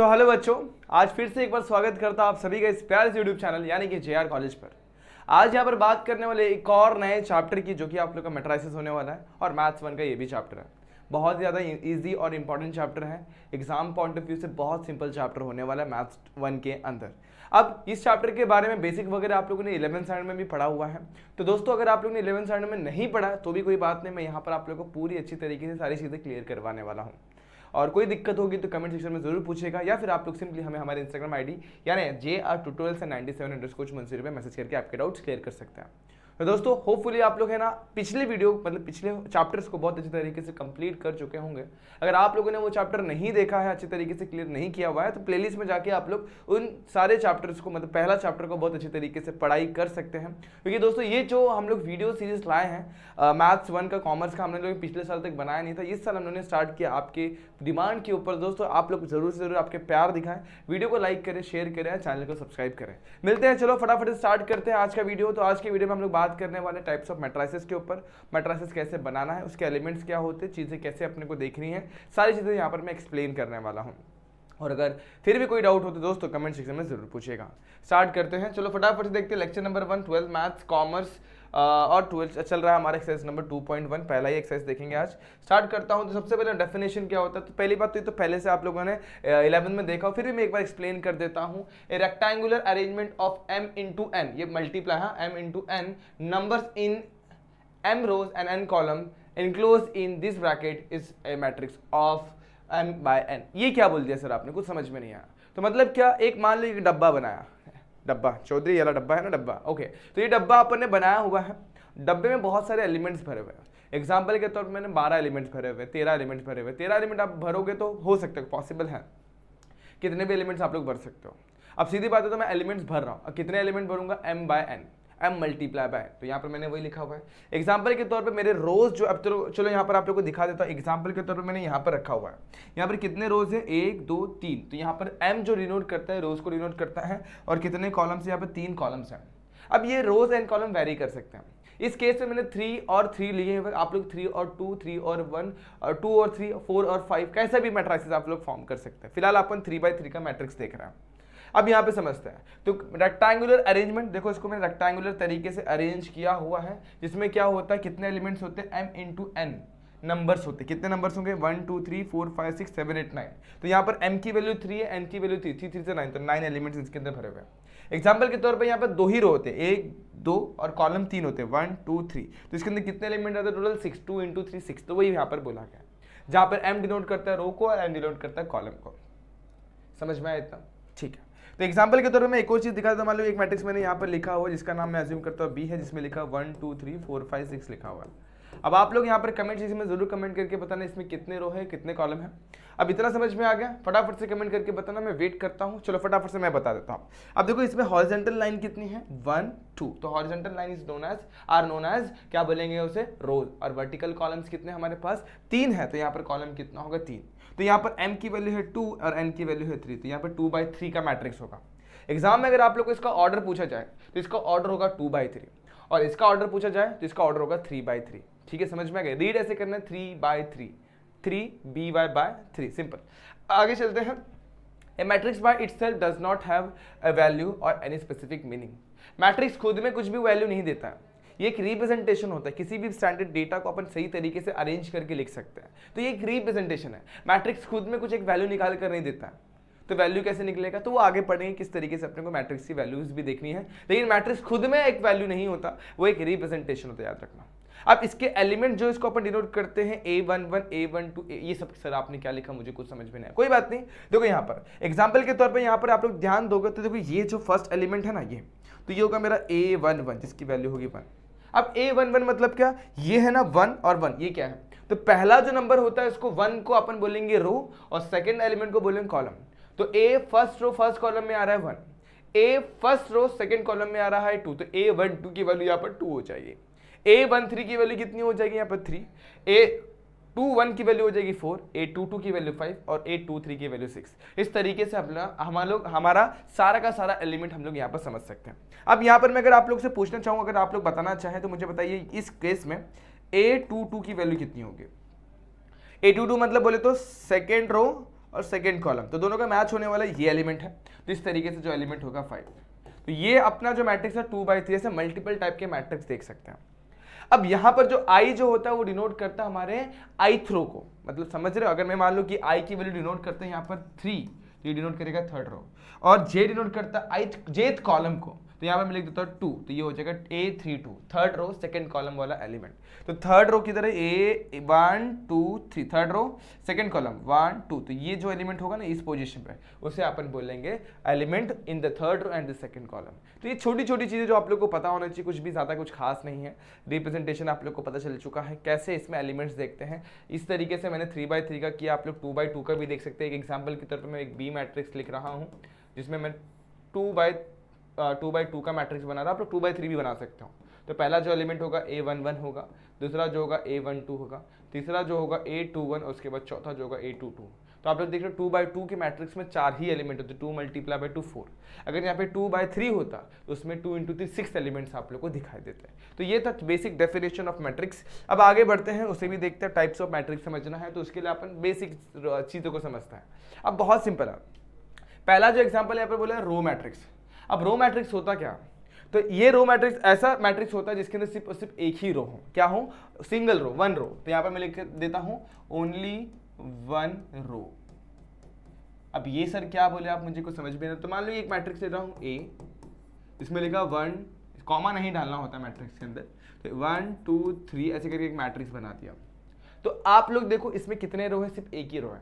Hello बच्चों, आज फिर से एक बार स्वागत करता हूं आप सभी का इस प्यारे से यूट्यूब चैनल यानी कि JR कॉलेज पर। आज यहाँ पर बात करने वाले एक और नए चैप्टर की, जो कि आप लोग का मैट्रिसेस होने वाला है और मैथ्स 1 का ये भी चैप्टर है। बहुत ज़्यादा इजी और इंपॉर्टेंट चैप्टर है। एग्जाम पॉइंट ऑफ व्यू से बहुत सिंपल चैप्टर होने वाला है मैथ्स 1 के अंदर। अब इस चैप्टर के बारे में बेसिक वगैरह आप लोगों ने 11th स्टैंडर्ड में भी पढ़ा हुआ है। तो दोस्तों, अगर आप लोगों ने 11th स्टैंडर्ड में नहीं पढ़ा तो भी कोई बात नहीं, मैं यहाँ पर आप लोगों को पूरी अच्छी तरीके से सारी चीज़ें क्लियर करवाने वाला हूँ। और कोई दिक्कत होगी तो कमेंट सेक्शन में जरूर पूछेगा, या फिर आप लोग सिंपली हमें हमारे इंस्टाग्राम आईडी यानी JR ट्यूटोरियल्स 97_Munshi पे मैसेज करके आपके डाउट्स क्लियर कर सकते हैं। तो दोस्तों, होपफुली आप लोग है ना पिछले चैप्टर्स को बहुत अच्छी तरीके से कंप्लीट कर चुके होंगे। अगर आप लोगों ने वो चैप्टर नहीं देखा है, अच्छी तरीके से क्लियर नहीं किया हुआ है, तो प्लेलिस्ट में जाके आप लोग उन सारे चैप्टर्स को पहला चैप्टर को बहुत अच्छी तरीके से पढ़ाई कर सकते हैं। क्योंकि दोस्तों, ये जो हम लोग वीडियो सीरीज लाए हैं मैथ्स 1 का, कॉमर्स का, हमने लोग पिछले साल तक बनाया नहीं था। इस साल हमने स्टार्ट किया आपके डिमांड के ऊपर। दोस्तों, आप लोग जरूर से जरूर आपके प्यार दिखाएं, वीडियो को लाइक करें, शेयर करें, चैनल को सब्सक्राइब करें। मिलते हैं, चलो फटाफट स्टार्ट करते हैं आज का वीडियो। तो आज के वीडियो में हम लोग बात करने वाले टाइप्स ऑफ मैट्रिसेस के ऊपर, मैट्रिसेस कैसे बनाना है, उसके एलिमेंट्स क्या होते हैं, चीज़ें कैसे अपने को देखनी है, सारी चीज़ें यहाँ पर मैं एक्सप्लेन करने वाला हूँ। और अगर फिर भी कोई डाउट हो तो दोस्तों कमेंट सेक्शन में जरूर पूछेगा। स्टार्ट करते हैं, चलो फटाफट से देखते हैं। लेक्चर नंबर 1, 12 मैथ्स कॉमर्स और 12 चल रहा है हमारा एक्सरसाइज नंबर 2.1। पहला ही एक्सरसाइज देखेंगे आज। स्टार्ट करता हूं। तो सबसे पहले डेफिनेशन क्या होता है, तो पहली बात तो ये तो पहले से आप लोगों ने 11 में देखा हो, फिर भी मैं एक बार एक्सप्लेन कर देता हूं। ए rectangular arrangement of m into n, ये मल्टीप्लाई है m into n numbers in m rows and n column enclosed in this bracket is a matrix of m by n। ये क्या बोल दिया सर आपने, कुछ समझ में नहीं आया। तो मतलब क्या, एक मान लो एक डब्बा बनाया, डब्बा चौधरी वाला डब्बा है ना, डब्बा ओके। तो ये डब्बा अपन ने बनाया हुआ है, डब्बे में बहुत सारे एलिमेंट्स भरे हुए हैं। एग्जाम्पल के तौर पर मैंने 12 एलिमेंट्स भरे हुए, 13 एलिमेंट्स भरे हुए। 13 एलिमेंट आप भरोगे तो हो सकता है, पॉसिबल है, कितने भी एलिमेंट्स आप लोग भर सकते हो। अब सीधी बात है, तो मैं एलिमेंट्स भर रहा हूँ, कितने एलिमेंट भरूंगा, m by n, m multiply by, तो यहाँ पर मैंने वही लिखा हुआ है। एग्जाम्पल के तौर पे मेरे रोज जो, अब तो चलो यहाँ पर आप लोग को दिखा देता हूँ। एग्जाम्पल के तौर पे मैंने यहाँ पर रखा हुआ है, यहाँ पर कितने रोज है, 1 2 3। तो यहाँ पर m जो डिनोट करता है, रोज को डिनोट करता है, और कितने कॉलम्स, यहाँ पर 3 कॉलम्स हैं। अब ये रोज एंड कॉलम वेरी कर सकते हैं। इस केस में मैंने 3 और 3 लिए हुए, आप लोग 3 और 2, 3 और 1, और 2 और 3, 4 और 5, कैसा भी मैट्रिसेस आप लोग फॉर्म कर सकते हैं। फिलहाल अपन 3x3 का मैट्रिक्स देख रहे हैं। अब यहाँ पे समझते हैं, तो रेक्टेंगुलर अरेंजमेंट देखो, इसको मैंने रेक्टेंगुलर तरीके से अरेंज किया हुआ है, जिसमें क्या होता है, कितने एलिमेंट्स होते हैं, m इंटू n नंबर्स होते हैं। कितने नंबर्स होंगे, 1 2 3 4 5 6 7 8 9। तो यहाँ पर m की वैल्यू 3 है, n की वैल्यू 3, 3 से 9, तो 9 एलिमेंट्स इसके अंदर भरे हुए हैं। एग्जाम्पल के तौर पर यहाँ पर 2 ही रो होते हैं, 1 2 और कॉलम 3 होते हैं, 1 2 3। तो इसके अंदर कितने एलिमेंट आते हैं, टोटल 6, 2 इंटू 3 6। तो वही यहाँ पर बोला गया, जहाँ पर m डिनोट करता है रो को और n डिनोट करता है कॉलम को। समझ में आया इतना, ठीक है। तो एग्जाम्पल के तौर पर मैं एक और चीज दिखा देता हूं। मान लो एक मैट्रिक्स मैंने यहाँ पर लिखा हुआ है, जिसका नाम मैं अज्यूम करता हूँ B है, जिसमें लिखा 1 2 3 4 5 6 लिखा हुआ है। अब आप लोग यहाँ पर कमेंट सेक्शन में जरूर कमेंट करके बताना इसमें कितने रो है, कितने कॉलम है। अब इतना समझ में आ गया, फटाफट से कमेंट करके बताना, मैं वेट करता हूँ। चलो फटाफट से मैं बता देता हूँ। अब देखो, इसमें हॉरिजॉन्टल लाइन कितनी है, 1 2। तो horizontal line is known as क्या बोलेंगे उसे, रोज। और वर्टिकल कॉलम्स कितने हमारे पास, 3 है। तो यहाँ पर कॉलम कितना होगा, 3। तो यहाँ पर m की वैल्यू है 2 और n की वैल्यू है 3। तो यहाँ पर 2/3 का मैट्रिक्स होगा। एग्जाम में अगर आप लोग को इसका ऑर्डर पूछा जाए तो इसका ऑर्डर होगा 2/3, और इसका ऑर्डर पूछा जाए तो इसका ऑर्डर होगा 3/3। ठीक है, समझ में आ गया। रीड ऐसे करना है, 3/3, 3by/3, सिंपल। आगे चलते हैं। A matrix by itself does not have a value और एनी स्पेसिफिक मीनिंग। मैट्रिक्स खुद में कुछ भी वैल्यू नहीं देता है, ये एक रिप्रेजेंटेशन होता है। किसी भी स्टैंडर्ड डेटा को अपन सही तरीके से अरेंज करके लिख सकते हैं, तो ये एक रिप्रेजेंटेशन है। मैट्रिक्स खुद में कुछ एक वैल्यू निकाल कर नहीं देता है। तो वैल्यू कैसे निकलेगा, तो वो आगे पढ़ेंगे किस तरीके से अपने को मैट्रिक्स की वैल्यूज भी देखनी है। लेकिन मैट्रिक्स खुद में एक वैल्यू नहीं होता, वो एक रिप्रेजेंटेशन होता है, याद रखना। अब इसके एलिमेंट जो इसको अपन डिनोट करते हैं, A11 A12 ये सब, सर आपने क्या लिखा मुझे कुछ समझ में नहीं आया, कोई बात नहीं। देखो यहाँ पर एग्जाम्पल के तौर पर यहाँ पर आप लोग ध्यान दोगे तो देखो, ये जो फर्स्ट एलिमेंट है ना, ये तो ये होगा मेरा A11, जिसकी वैल्यू होगी 1। अब A11 मतलब क्या, ये है ना 1 और 1, ये क्या है, तो पहला जो नंबर होता है इसको 1 को अपन बोलेंगे रो, और सेकेंड एलिमेंट को बोलेंगे कॉलम। तो A first row first column में आ रहा है 1, A first row second column में आ रहा है 2, तो A12 की वैल्यू यहाँ पर 2 हो जाएगी। A13 की वैल्यू कितनी हो जाएगी यहाँ पर 3, A21 की वैल्यू हो जाएगी 4, A22 की वैल्यू 5 और A23 की वैल्यू 6। इस तरीके से हमारा सारा का सारा एलिमेंट हम लोग यहाँ पर समझ सकते हैं। अब यहाँ पर मैं अगर आप लोग से पूछना चाहूँ, अगर आप लोग बताना चाहें तो मुझे बताइए, इस केस में A22 की वैल्यू कितनी होगी। A22 मतलब बोले तो सेकेंड रो और सेकेंड कॉलम, तो दोनों का मैच होने वाला ये एलिमेंट है। तो इस तरीके से जो एलिमेंट होगा 5। तो ये अपना जो मैट्रिक्स है 2/3 से मल्टीपल टाइप के मैट्रिक्स देख सकते हैं। अब यहाँ पर जो आई जो होता है वो डिनोट करता है हमारे ith रो को, मतलब समझ रहे हो, अगर मैं मान लो कि आई की वैल्यू डिनोट करते हैं यहाँ पर 3, तो ये डिनोट करेगा थर्ड रो, और जे डिनोट करता है जेथ कॉलम को, तो यहाँ पर मैं लिख देता हूँ 2, तो ये हो जाएगा A32 third row second column वाला एलिमेंट। तो थर्ड रो किधर है, A1 2 3, third row second column 1 2, तो ये जो एलिमेंट होगा ना इस पोजीशन पे उसे अपन बोलेंगे element in the third row and the second column. तो ये छोटी छोटी चीजें जो आप लोग को पता होना चाहिए, कुछ भी ज्यादा कुछ खास नहीं है। रिप्रेजेंटेशन आप लोग को पता चल चुका है कैसे इसमें एलिमेंट्स देखते हैं। इस तरीके से मैंने 3/3 का किया, आप लोग 2/2 का भी देख सकते हैं। एक एग्जाम्पल की तौर पर मैं एक बी मैट्रिक्स लिख रहा हूँ जिसमें मैं 2/2 का मैट्रिक्स बना रहा, आप लोग 2/3 भी बना सकते हो। तो पहला जो एलिमेंट होगा A11 होगा, दूसरा जो होगा A12 होगा, तीसरा जो होगा A21, और उसके बाद चौथा जो होगा A22। तो आप लोग देख रहे हो 2/2 के मैट्रिक्स में 4 ही एलिमेंट होते, 2 × 2 4। अगर यहाँ पे 2/3 होता तो उसमें 2 × 3 6 एलिमेंट्स आप लोग को दिखाई देते हैं। तो ये था बेसिक डेफिनेशन ऑफ मैट्रिक्स। अब आगे बढ़ते हैं, उसे भी देखते हैं। टाइप्स ऑफ मैट्रिक्स समझना है तो उसके लिए अपन बेसिक चीज़ों को समझते हैं। अब बहुत सिंपल है, पहला जो एग्जाम्पल यहाँ पर बोला है रो मैट्रिक्स। अब रो मैट्रिक्स होता क्या, तो ये रो मैट्रिक्स ऐसा मैट्रिक्स होता है जिसके अंदर सिर्फ और सिर्फ एक ही रो हो। क्या हो, सिंगल रो, वन रो। तो यहाँ पर मैं लिख देता हूं ओनली वन रो। अब ये सर क्या बोले आप, मुझे कुछ समझ में नहीं। तो मान लो एक मैट्रिक्स ले रहा हूं A, इसमें लिखा 1, कॉमा नहीं डालना होता मैट्रिक्स के अंदर, तो 1 2 3 ऐसे करके एक मैट्रिक्स बना दिया। तो आप लोग देखो इसमें कितने रो है, सिर्फ एक ही रो है।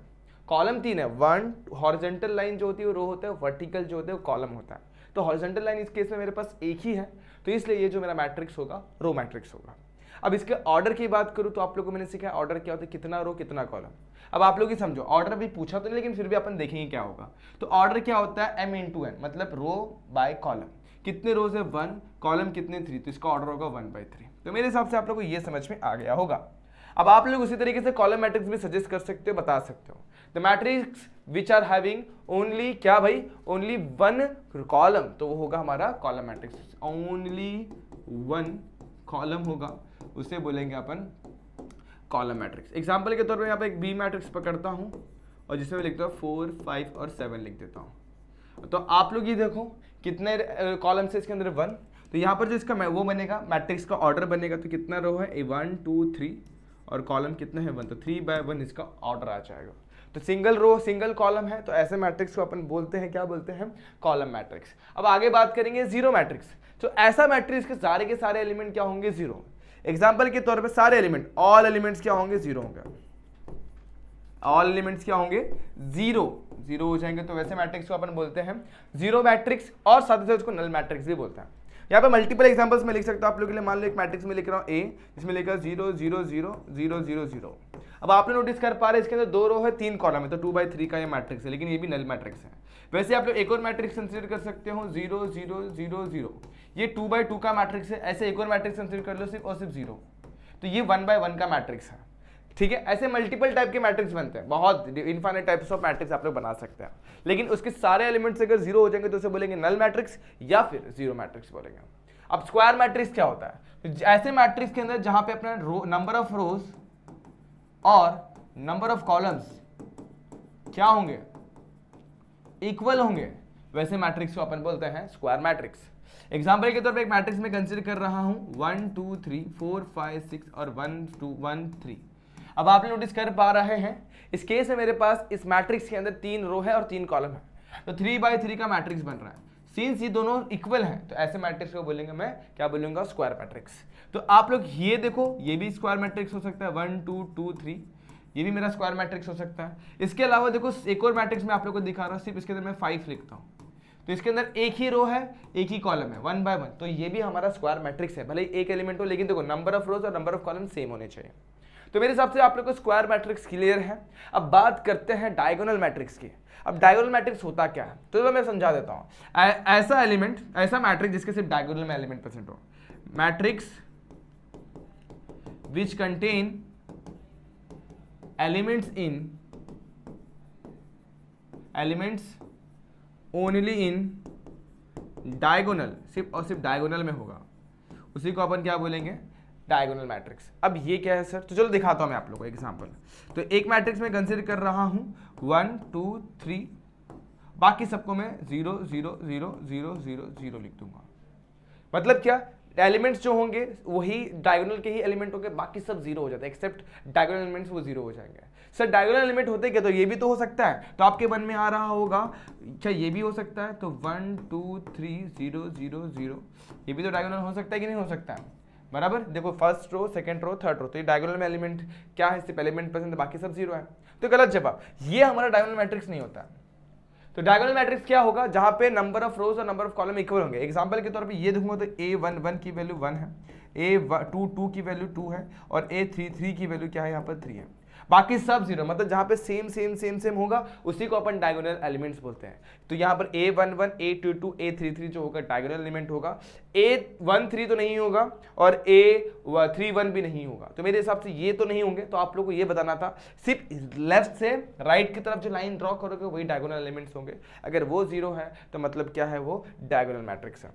कॉलम 3 है, 1 हॉरिजॉन्टल लाइन जो होती है वो रो होता है, वर्टिकल जो होता है वो कॉलम होता है। तो हॉरिजॉन्टल लाइन इस केस में मेरे पास एक ही है, तो इसलिए ये जो मेरा मैट्रिक्स होगा रो मैट्रिक्स होगा। अब इसके ऑर्डर की बात करूं तो आप लोगों को मैंने सीखा ऑर्डर क्या होता है, कितना रो कितना कॉलम। अब आप लोग ही समझो, ऑर्डर भी पूछा तो नहीं लेकिन फिर भी अपन देखेंगे क्या होगा। तो ऑर्डर क्या होता है m × n, मतलब रो बाय कॉलम। कितने रोज है 1, कॉलम कितने 3, तो इसका ऑर्डर होगा 1/3। तो मेरे हिसाब से आप लोग को ये समझ में आ गया होगा। अब आप लोग उसी तरीके से कॉलम मैट्रिक्स भी सजेस्ट कर सकते हो, बता सकते हो। The matrix which are having only क्या भाई, ओनली वन कॉलम, तो वो होगा हमारा column matrix. Only one column होगा, उसे बोलेंगे अपन कॉलम मैट्रिक्स। एग्जाम्पल के तौर पर यहाँ पे एक बी मैट्रिक्स पकड़ता हूँ और जिसमें लिखता हूँ 4 5 और 7 लिख देता हूँ। तो आप लोग ये देखो कितने कॉलम से इसके अंदर 1, तो यहाँ पर जो इसका वो बनेगा मैट्रिक्स का ऑर्डर बनेगा, तो कितना रो है 1 2 3 और कॉलम कितना है 1, तो 3/1 इसका ऑर्डर आ जाएगा। तो सिंगल रो सिंगल कॉलम है, तो ऐसे मैट्रिक्स को अपन बोलते हैं, क्या बोलते हैं, कॉलम मैट्रिक्स। अब आगे बात करेंगे जीरो मैट्रिक्स। तो ऐसा मैट्रिक्स के सारे एलिमेंट क्या होंगे, जीरो। एग्जाम्पल के तौर पे सारे एलिमेंट, ऑल एलिमेंट्स क्या होंगे, जीरो होंगे। ऑल एलिमेंट्स क्या होंगे, जीरो हो जाएंगे। तो वैसे मैट्रिक्स को अपन बोलते हैं जीरो मैट्रिक्स, और साथ ही साथ उसको नल मैट्रिक्स भी बोलते हैं। यहाँ पे मल्टीपल एग्जांपल्स में लिख सकता हूँ आप लोगों के लिए। मान लो एक मैट्रिक्स में लिख रहा हूँ A, जिसमें लिखा 0 0 0 0 0 0। अब आपने नोटिस कर पा रहे हैं इसके अंदर 2 रो है 3 कॉलम है, तो 2/3 का ये मैट्रिक्स है, लेकिन ये भी नल मैट्रिक्स है। वैसे आप लोग एक और मैट्रिक्स कंसीडर कर सकते हो 0 0 0 0, ये 2/2 का मैट्रिक्स है। ऐसे एक और मैट्रिक्स कंसीडर कर लो सिर्फ और सिर्फ 0, तो ये 1/1 का मैट्रिक्स है। ठीक है, ऐसे मल्टीपल टाइप के मैट्रिक्स बनते हैं, बहुत इनफाइनाइट टाइप्स ऑफ मैट्रिक्स आप लोग बना सकते हैं। लेकिन उसके सारे एलिमेंट्स अगर जीरो हो जाएंगे तो उसे बोलेंगे नल मैट्रिक्स या फिर जीरो मैट्रिक्स बोलेंगे। अब स्क्वायर मैट्रिक्स क्या होता है, ऐसे मैट्रिक्स के अंदर जहां पे अपना नंबर ऑफ रोज और नंबर ऑफ कॉलम्स क्या होंगे, इक्वल होंगे, वैसे मैट्रिक्स को अपन बोलते हैं स्क्वायर मैट्रिक्स। एग्जाम्पल के तौर पे एक मैट्रिक्स में कंसीडर कर रहा हूं 1 2 3 4 5 6 और 1 2 1 3। अब आप नोटिस कर पा रहे हैं इस केस में मेरे पास इस मैट्रिक्स के अंदर 3 रो है और 3 कॉलम है, तो 3/3 का मैट्रिक्स बन रहा है। सिंस ये दोनों इक्वल हैं तो ऐसे मैट्रिक्स को बोलेंगे, मैं क्या बोलूंगा, स्क्वायर मैट्रिक्स। तो आप लोग ये देखो, ये भी स्क्वायर मैट्रिक्स हो सकता है 1 2 2 3, ये भी मेरा स्क्वायर मैट्रिक्स हो सकता है। इसके अलावा देखो एक और मैट्रिक्स मैं आप लोग को दिखा रहा हूँ, सिर्फ इसके अंदर मैं 5 लिखता हूँ, तो इसके अंदर एक ही रो है एक ही कॉलम है 1/1, तो ये भी हमारा स्क्वायर मैट्रिक्स है। भले ही एक एलिमेंट हो, लेकिन देखो नंबर ऑफ रोज और नंबर ऑफ कॉलम सेम होने चाहिए। तो मेरे हिसाब से आप लोग को स्क्वायर मैट्रिक्स क्लियर है। अब बात करते हैं डायगोनल मैट्रिक्स की। अब डायगोनल मैट्रिक्स होता क्या है, तो मैं समझा देता हूं। ऐसा एलिमेंट, ऐसा मैट्रिक्स जिसके सिर्फ डायगोनल में एलिमेंट प्रेजेंट हो, matrix which contain elements only in diagonal, सिर्फ और सिर्फ डायगोनल में होगा, उसी को अपन क्या बोलेंगे, डायगोनल मैट्रिक्स। अब ये क्या है सर, तो चलो दिखाता हूं मैं आप लोगों को एग्जांपल। तो एक मैट्रिक्स में कंसीडर कर रहा हूं 1 2 3, बाकी सबको मैं 0 0 0 0 0 0 लिख दूंगा। मतलब क्या, एलिमेंट्स जो होंगे वही डायगोनल के ही एलिमेंट होंगे, बाकी सब जीरो हो जाते हैं, एक्सेप्ट डायगोनल एलिमेंट्स वो जीरो हो जाएंगे। सर डायगोनल एलिमेंट होते क्या, तो ये भी तो हो सकता है, तो आपके मन में आ रहा होगा क्या ये भी हो सकता है, तो 1 2 3 0 0 0 ये भी तो डायगोनल हो सकता है कि नहीं हो सकता है, बराबर। देखो first row, second row, third row, तो ये डायगोनल में एलिमेंट क्या है, सिर्फ एलिमेंट प्रेजेंट, बाकी सब जीरो है, तो गलत जवाब, ये हमारा डायगोनल मैट्रिक्स नहीं होता। तो डायगोनल मैट्रिक्स क्या होगा, जहां पे नंबर ऑफ रोज और नंबर ऑफ कॉलम इक्वल होंगे। एग्जांपल के तौर पे ये देखूंगा तो A1 की वैल्यू 1 है, A2 की वैल्यू 2 है, और A3 की वैल्यू क्या है, यहाँ पर 3 है, बाकी सब जीरो। मतलब जहां पे सेम सेम सेम सेम होगा उसी को अपन डायगोनल एलिमेंट्स बोलते हैं। तो यहाँ पर A11 A22 A33 जो होगा डायगोनल एलिमेंट होगा, A13 तो नहीं होगा और A31 भी नहीं होगा, तो मेरे हिसाब से ये तो नहीं होंगे। तो आप लोगों को ये बताना था, सिर्फ लेफ्ट से राइट की तरफ जो लाइन ड्रॉ करोगे वही डायगोनल एलिमेंट्स होंगे, अगर वो जीरो है तो मतलब क्या है, वो डायगोनल मैट्रिक्स है।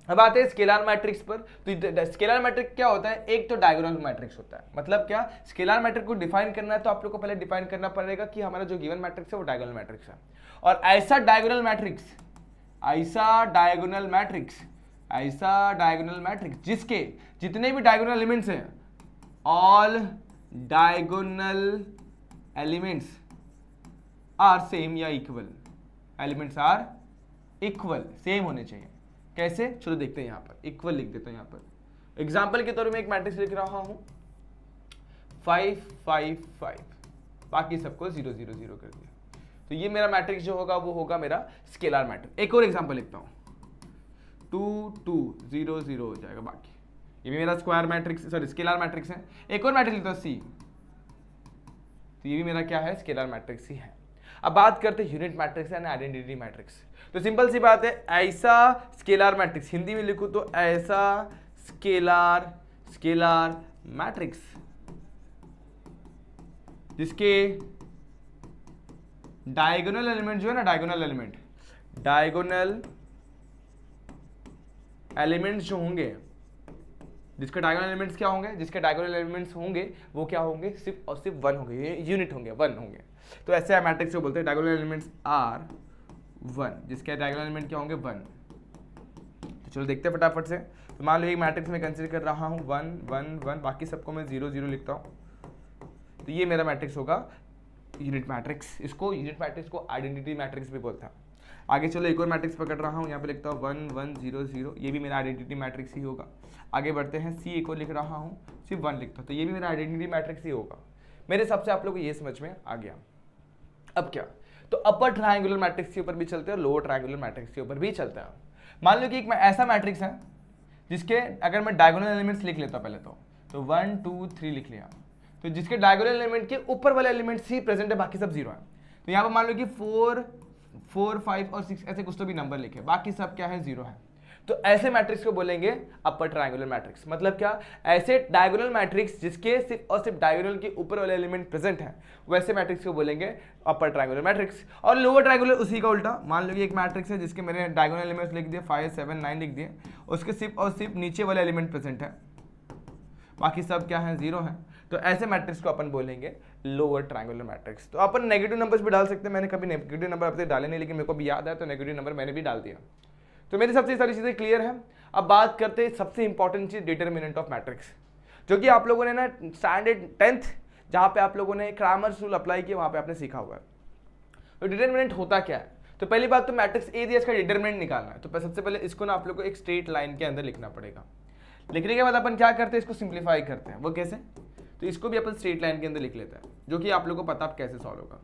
अब आते हैं स्केलर मैट्रिक्स पर। तो स्केलर मैट्रिक्स क्या होता है, एक तो डायगोनल मैट्रिक्स होता है। मतलब क्या, स्केलर मैट्रिक्स को डिफाइन करना है तो आप लोग को पहले डिफाइन करना पड़ेगा कि हमारा जो गिवन मैट्रिक्स है वो डायगोनल मैट्रिक्स है। और ऐसा डायगोनल मैट्रिक्स जिसके जितने भी डायगोनल एलिमेंट्स हैं, all diagonal elements are same या equal, elements are equal, same होने चाहिए। कैसे, चलो देखते हैं। यहाँ पर इक्वल लिख देता हूं। यहाँ पर एग्जाम्पल के तौर में एक मैट्रिक्स लिख रहा हूं 5 5 5, बाकी सबको 0 0 0 कर दिया, तो ये मेरा मैट्रिक्स जो होगा वो होगा मेरा स्केलर मैट्रिक्स। एक और एग्जाम्पल लिखता हूं 2 2 0 0 हो जाएगा, बाकी ये भी मेरा square matrix, sorry scalar matrix है। एक और मैट्रिक्स लिखता हूं C, तो ये भी मेरा क्या है, स्केलर मैट्रिक्स ही है। अब बात करते हैं unit matrix and identity matrix. तो सिंपल सी बात है, ऐसा स्केलर मैट्रिक्स, हिंदी में लिखूं तो ऐसा स्केलर मैट्रिक्स जिसके डायगोनल एलिमेंट जो है ना, डायगोनल एलिमेंट्स जो होंगे, जिसके डायगोनल एलिमेंट्स क्या होंगे, जिसके डायगोनल एलिमेंट्स होंगे वो क्या होंगे, सिर्फ और सिर्फ 1 होंगे, यूनिट होंगे, 1 होंगे। तो ऐसे मैट्रिक्स को बोलते हैं डायगोनल एलिमेंट्स आर 1, जिसके डायगोनल एलिमेंट क्या होंगे, 1। तो चलो देखते हैं फटाफट से। तो मान लो एक मैट्रिक्स में कंसीडर कर रहा हूँ 1 1 1, बाकी सबको मैं 0 0 लिखता हूँ, तो ये मेरा मैट्रिक्स होगा यूनिट मैट्रिक्स। इसको यूनिट मैट्रिक्स को आइडेंटिटी मैट्रिक्स भी बोलता है। आगे चलो एक और मैट्रिक्स पकड़ रहा हूँ, यहाँ पे लिखता हूँ 1 1 0 0, ये भी मेरा आइडेंटिटी मैट्रिक्स ही होगा। आगे बढ़ते हैं, C एक और लिख रहा हूँ, सिर्फ 1 लिखता हूँ, तो ये भी मेरा आइडेंटिटी मैट्रिक्स ही होगा। मेरे हिसाब से आप लोग को ये समझ में आ गया। अब क्या, तो अपर ट्रायंगुलर मैट्रिक्स के ऊपर भी चलते हैं और लोअर ट्रायंगुलर मैट्रिक्स के ऊपर भी चलता है। मान लो कि एक ऐसा मैट्रिक्स है जिसके अगर मैं डायगोनल एलिमेंट्स लिख लेता हूँ पहले तो 1 2 3 लिख लिया, तो जिसके डायगोनल एलिमेंट के ऊपर वाले एलिमेंट्स ही प्रेजेंट है, बाकी सब 0 है। तो यहाँ पर मान लो कि 4 4 5 और 6 ऐसे कुछ तो भी नंबर लिखे, बाकी सब क्या है, 0 है। तो ऐसे मैट्रिक्स को बोलेंगे अपर ट्रायंगुलर मैट्रिक्स। मतलब क्या, ऐसे डायगोनल मैट्रिक्स जिसके सिर्फ और सिर्फ डायगोनल के ऊपर वाले एलिमेंट प्रेजेंट है, वैसे मैट्रिक्स को बोलेंगे अपर ट्रायंगुलर मैट्रिक्स। और लोअर ट्रायंगुलर उसी का उल्टा, मान लो कि एक मैट्रिक्स है जिसके मैंने डायगोनल एलिमेंट्स लिख दिए 5 7 9 लिख दिए, उसके सिर्फ और सिर्फ नीचे वाले एलिमेंट प्रेजेंट है, बाकी सब क्या है, 0 है। तो ऐसे मैट्रिक्स को अपन बोलेंगे लोअर ट्रायंगुलर मैट्रिक्स। तो अपन नेगेटिव नंबर्स भी डाल सकते हैं, मैंने कभी नेगेटिव नंबर अब तक डाले नहीं, लेकिन मेरे को भी याद है तो नेगेटिव नंबर मैंने भी डाल दिया। तो मेरे सबसे सारी चीजें क्लियर है। अब बात करते हैं सबसे इंपॉर्टेंट चीज, डिटरमिनेंट ऑफ मैट्रिक्स, जो कि आप लोगों ने ना स्टैंडर्ड 10th जहां पे आप लोगों ने क्रैमर्स रूल अप्लाई किया वहां पे आपने सीखा हुआ है। तो डिटरमिनेंट होता क्या है, तो पहली बात तो मैट्रिक्स ए दिया, इसका डिटरमिनेंट निकालना है। तो सबसे पहले इसको ना आप लोग को एक स्ट्रेट लाइन के अंदर लिखना पड़ेगा। लिखने के बाद अपन क्या करते हैं, इसको सिंप्लीफाई करते हैं। वो कैसे, तो इसको भी अपन स्ट्रेट लाइन के अंदर लिख लेते हैं, जो कि आप लोग को पता कैसे सॉल्व होगा।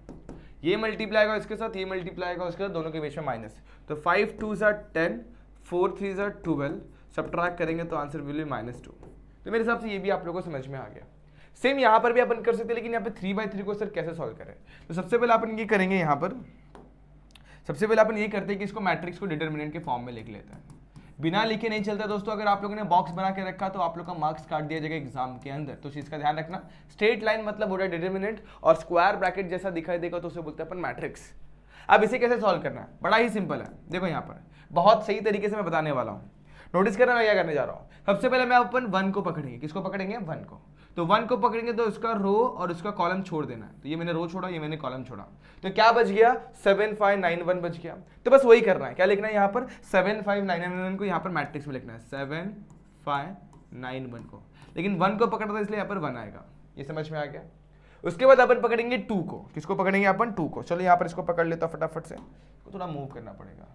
ये मल्टीप्लाई होगा इसके साथ, ये मल्टीप्लाई होगा उसके साथ, दोनों के बीच में माइनस। तो 5 2 10, 4 3 12, सब्ट्रैक्ट करेंगे तो आंसर विल बी -2। तो मेरे हिसाब से ये भी आप लोगों को समझ में आ गया। सेम यहाँ पर भी अपन कर सकते हैं, लेकिन यहाँ पे 3/3 को सर कैसे सॉल्व करें। तो सबसे पहले अपन ये करेंगे, यहाँ पर सबसे पहले अपन ये करते हैं कि इसको मैट्रिक्स को डिटरमिनेंट के फॉर्म में लिख लेते हैं। बिना लिखे नहीं चलता दोस्तों, अगर आप लोगों ने बॉक्स बना के रखा तो आप लोग का मार्क्स काट दिया जाएगा एग्जाम के अंदर, तो चीज का ध्यान रखना। स्ट्रेट लाइन मतलब होता है डिटरमिनेंट, और स्क्वायर ब्रैकेट जैसा दिखाई देगा तो उसे बोलते हैं अपन मैट्रिक्स। अब इसे कैसे सॉल्व करना है, बड़ा ही सिंपल है। देखो यहाँ पर बहुत सही तरीके से मैं बताने वाला हूँ। नोटिस करना मैं क्या करने जा रहा हूँ। सबसे पहले मैं अपन 1 को पकड़ेंगे, किसको पकड़ेंगे 1 को। तो 1 को पकड़ेंगे तो उसका रो और उसका कॉलम छोड़ देना है। तो ये मैंने रो छोड़ा, ये मैंने कॉलम छोड़ा, तो क्या बच गया 7591 बच गया। तो बस वही करना है, क्या लिखना है यहाँ पर 7591 को यहाँ पर मैट्रिक्स में लिखना है 7591 को, लेकिन 1 को पकड़ा था इसलिए यहाँ पर 1 आएगा। ये समझ में आ गया। उसके बाद अपन पकड़ेंगे 2 को, किसको पकड़ेंगे अपन 2 को। चलो यहाँ पर इसको पकड़ लेता फटाफट से, इसको थोड़ा मूव करना पड़ेगा।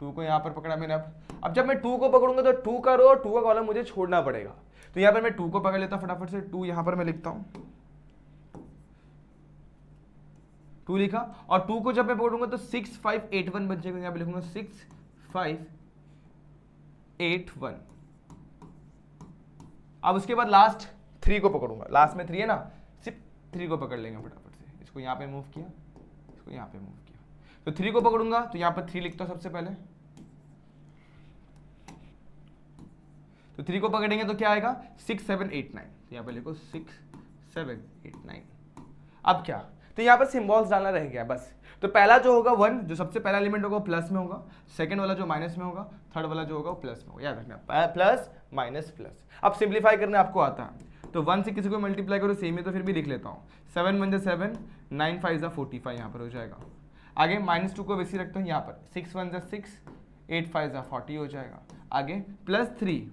2 को यहाँ पर पकड़ा मैंने। अब जब मैं 2 को पकड़ूंगा तो 2 का रो और 2 का कॉलम मुझे छोड़ना पड़ेगा। तो यहाँ पर मैं 2 को पकड़ लेता फटाफट से, 2 यहाँ पर मैं लिखता हूँ, 2 लिखा। और 2 को जब मैं पकड़ूंगा तो 6581 बन जाएगा। यहाँ पे लिखूंगा 6581। अब उसके बाद लास्ट 3 को पकड़ूंगा, लास्ट में 3 है ना, सिर्फ 3 को पकड़ लेंगे फटाफट से। इसको यहाँ पे मूव किया, इसको यहाँ पे मूव किया, तो 3 को पकड़ूंगा तो यहाँ पर 3 लिखता हूँ सबसे पहले। तो 3 को पकड़ेंगे तो क्या आएगा 6789। तो यहाँ पे लिखो 6789। अब क्या, तो यहाँ पर सिंबल्स डालना रह गया बस। तो पहला जो होगा 1, जो सबसे पहला एलिमेंट होगा प्लस में होगा, सेकंड वाला जो माइनस में होगा, थर्ड वाला जो होगा वो प्लस में होगा। याद रखना प्लस माइनस प्लस। अब सिंप्लीफाई करने आपको आता है, तो 1 से किसी को मल्टीप्लाई करो सेम है तो फिर भी लिख लेता हूँ। 7 1 7, 9 5 45 यहाँ पर हो जाएगा। आगे -2 को वैसे रखता हूँ यहाँ पर, 6 1 6, 8 5 40 हो जाएगा। आगे +3,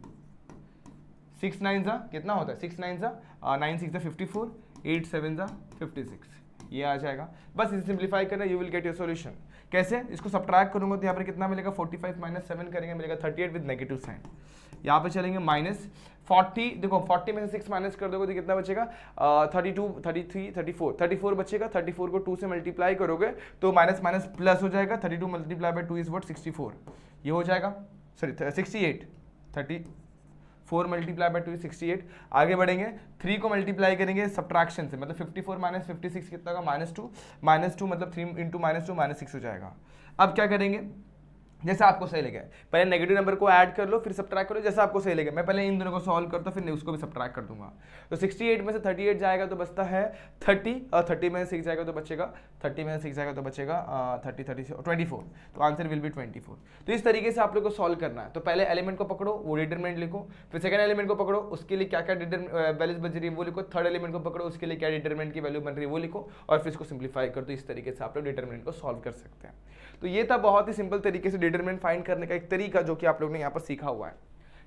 6 9 कितना होता है 6 9 9 6 54, 8 7 56, ये आ जाएगा। बस इसे सिंप्लीफाई करना, you will get your solution. कैसे, इसको सब्ट्रैक्ट करूंगा तो यहाँ पर कितना मिलेगा 45 - 7 करेंगे मिलेगा 38 विद नेगेटिव साइन। यहाँ पे चलेंगे -40, देखो 40 में से 6 माइनस कर दोगे तो कितना बचेगा 32 33 34 34 बचेगा। 34 को 2 से मल्टीप्लाई करोगे तो माइनस माइनस प्लस हो जाएगा। 32 मल्टीप्लाई बाय 2 इज व्हाट 64, ये हो जाएगा, सॉरी 68। 34 multiply by 2 is 68। आगे बढ़ेंगे, 3 को मल्टीप्लाई करेंगे सब्ट्रैक्शन से, मतलब 54 - 56 कितना होगा -2 मतलब 3 × -2 -6 हो जाएगा। अब क्या करेंगे, जैसा आपको सही लगे, पहले नेगेटिव नंबर को ऐड कर लो फिर सब्ट्रैक्ट करो, जैसा आपको सही लगे। मैं पहले इन दोनों को सॉल्व करता हूँ फिर उसको भी सब्ट्रैक्ट कर दूंगा। तो 68 में से 38 जाएगा तो बचता है 30, और 30 में से 6 जाएगा तो बचेगा 30 में से 6 जाएगा तो बचेगा 30 30 24। तो आंसर विल बी 24। तो इस तरीके से आप लोग को सॉल्व करना है। तो पहले एलिमेंट को पकड़ो, वो डिटरमिनेंट लिखो, फिर सेकंड एलिमेंट को पकड़ो, उसके लिए क्या क्या वैल्यूज बच रही है वो लिखो, थर्ड एलिमेंट को पकड़ो, उसके लिए क्या डिटरमिनेंट की वैल्यू बन रही है वो लिखो, और फिर इसको सिंप्लीफाई कर दो। इस तरीके से आप लोग डिटरमिनेंट को सॉल्व कर सकते हैं। तो ये था बहुत ही सिंपल तरीके से डिटरमिनेंट फाइंड करने का एक तरीका जो कि आप लोग ने यहाँ पर सीखा हुआ है।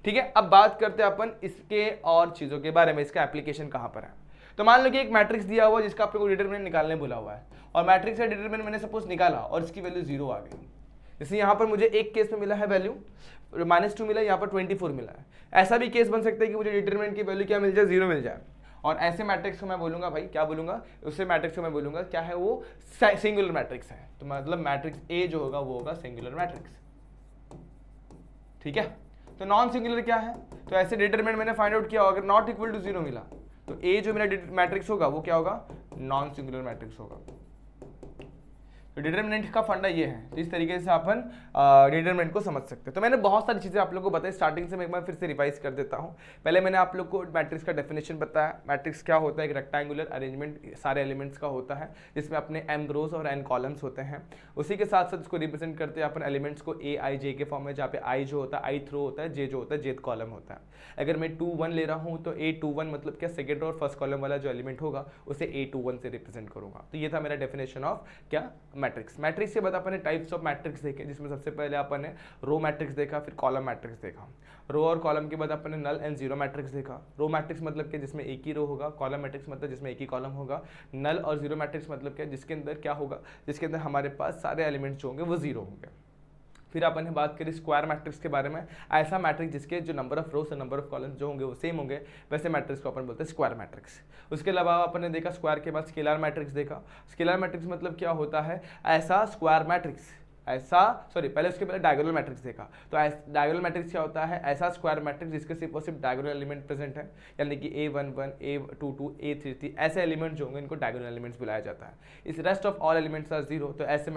ठीक है, अब बात करते हैं अपन इसके और चीजों के बारे में, इसका एप्लीकेशन कहाँ पर है। तो मान लो कि एक मैट्रिक्स दिया हुआ है जिसका आप लोग को डिटरमिनेंट निकालने बोला हुआ है, और मैट्रिक्स का डिटरमिनेंट मैंने सपोज निकाला और इसकी वैल्यू 0 आ गई। जैसे यहाँ पर मुझे एक केस में मिला है वैल्यू -2 मिला, यहाँ पर 24 मिला है। ऐसा भी केस बन सकता है कि मुझे डिटरमिनेंट की वैल्यू क्या मिल जाए 0 मिल जाए, और ऐसे मैट्रिक्स को मैं बोलूंगा भाई क्या बोलूंगा, उससे मैट्रिक्स को मैं बोलूंगा क्या है वो सिंगुलर मैट्रिक्स है। तो मतलब मैट्रिक्स ए जो होगा वो होगा सिंगुलर मैट्रिक्स। ठीक है, तो नॉन सिंगुलर क्या है, तो ऐसे डिटरमिनेंट मैंने फाइंड आउट किया, अगर नॉट इक्वल टू 0 मिला तो ए जो मेरा मैट्रिक्स होगा वो क्या होगा नॉन सिंगुलर मैट्रिक्स होगा। तो डिटरमिनेंट का फंडा ये है। तो इस तरीके से अपन डिटरमिनेंट को समझ सकते हैं। तो मैंने बहुत सारी चीज़ें आप लोगों को बताई, स्टार्टिंग से मैं एक बार फिर से रिवाइज कर देता हूँ। पहले मैंने आप लोग को मैट्रिक्स का डेफिनेशन बताया। मैट्रिक्स क्या होता है, एक रेक्टेंगुलर अरेंजमेंट सारे एलिमेंट्स का होता है जिसमें अपने m रोज और n कॉलम्स होते हैं। उसी के साथ साथ इसको रिप्रेजेंट करते हैं अपन एलिमेंट्स को a i j के फॉर्म में, जहाँ पे i जो होता है ith रो होता है, j जो होता है jth कॉलम होता है। अगर मैं 2 1 ले रहा हूँ तो a21 मतलब क्या सेकेंड और फर्स्ट कॉलम वाला जो एलिमेंट होगा उसे a21 से रिप्रेजेंट करूंगा। तो ये था मेरा डेफिनेशन ऑफ क्या मैट्रिक्स। मैट्रिक्स के बाद अपन ने टाइप्स ऑफ मैट्रिक्स देखे, जिसमें सबसे पहले अपन ने रो मैट्रिक्स देखा, फिर कॉलम मैट्रिक्स देखा। रो और कॉलम के बाद अपन ने नल एंड जीरो मैट्रिक्स देखा। रो मैट्रिक्स मतलब क्या, जिसमें एक ही रो होगा। कॉलम मैट्रिक्स मतलब जिसमें एक ही कॉलम होगा। नल और जीरो मैट्रिक्स मतलब क्या, जिसके अंदर क्या होगा, जिसके अंदर हमारे पास सारे एलिमेंट्स जो होंगे वो जीरो होंगे। फिर अपन ने बात करी स्क्वायर मैट्रिक्स के बारे में, ऐसा मैट्रिक्स जिसके जो नंबर ऑफ रोज और नंबर ऑफ कॉलम्स जो होंगे वो सेम होंगे, वैसे मैट्रिक्स को अपन बोलते हैं स्क्वायर मैट्रिक्स। उसके अलावा अपन ने देखा स्क्वायर के बाद स्केलर मैट्रिक्स देखा। स्केलर मैट्रिक्स मतलब क्या होता है, ऐसा स्क्वायर मैट्रिक्स, ऐसा पहले उसके पहले डायगोनल मैट्रिक्स देखा। तो डायगोनल मैट्रिक्स क्या होता है, ऐसा स्क्वायर मैट्रिक्स जिसके सिर्फ और सिर्फ डायगोनल एलिमेंट प्रेजेंट है, यानी कि a11 a22 a33 ऐसे एलिमेंट जो होंगे इनको डायगोनल एलिमेंट्स बुलाया जाता है। इस rest of all elements are zero, तो ऐसे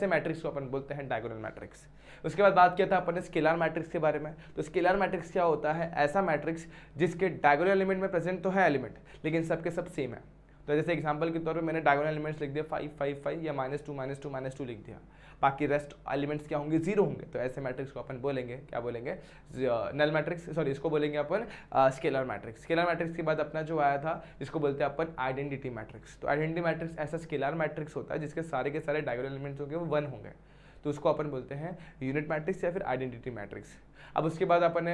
मैट्रिक्स को अपन बोलते हैं डायगोनल मैट्रिक्स। उसके बाद बात किया था अपन ने स्केलर मैट्रिक्स के बारे में। तो स्केलर मैट्रिक्स क्या होता है, ऐसा मैट्रिक्स जिसके डायगोनल एलिमेंट में प्रेजेंट तो है एलिमेंट, लेकिन सबके सब सेम है। तो जैसे एग्जांपल के तौर पे मैंने डायगोनल एलिमेंट्स लिख दिया 5 5 5 या -2 लिख दिया, बाकी रेस्ट एलिमेंट्स क्या होंगे, 0 होंगे। तो ऐसे मैट्रिक्स को अपन बोलेंगे, क्या बोलेंगे, नल मैट्रिक्स, सॉरी इसको बोलेंगे अपन स्केलर मैट्रिक्स। स्केलर मैट्रिक्स के बाद अपना जो आया था इसको बोलते हैं अपन आइडेंटिटी मैट्रिक्स। तो आइडेंटिटी मैट्रिक्स ऐसा स्केलर मैट्रिक्स होता है जिसके सारे के सारे डायगोनल एलिमेंट्स होंगे वो 1 होंगे, तो उसको अपन बोलते हैं यूनिट मैट्रिक्स या फिर आइडेंटिटी मैट्रिक्स। अब उसके बाद अपन ने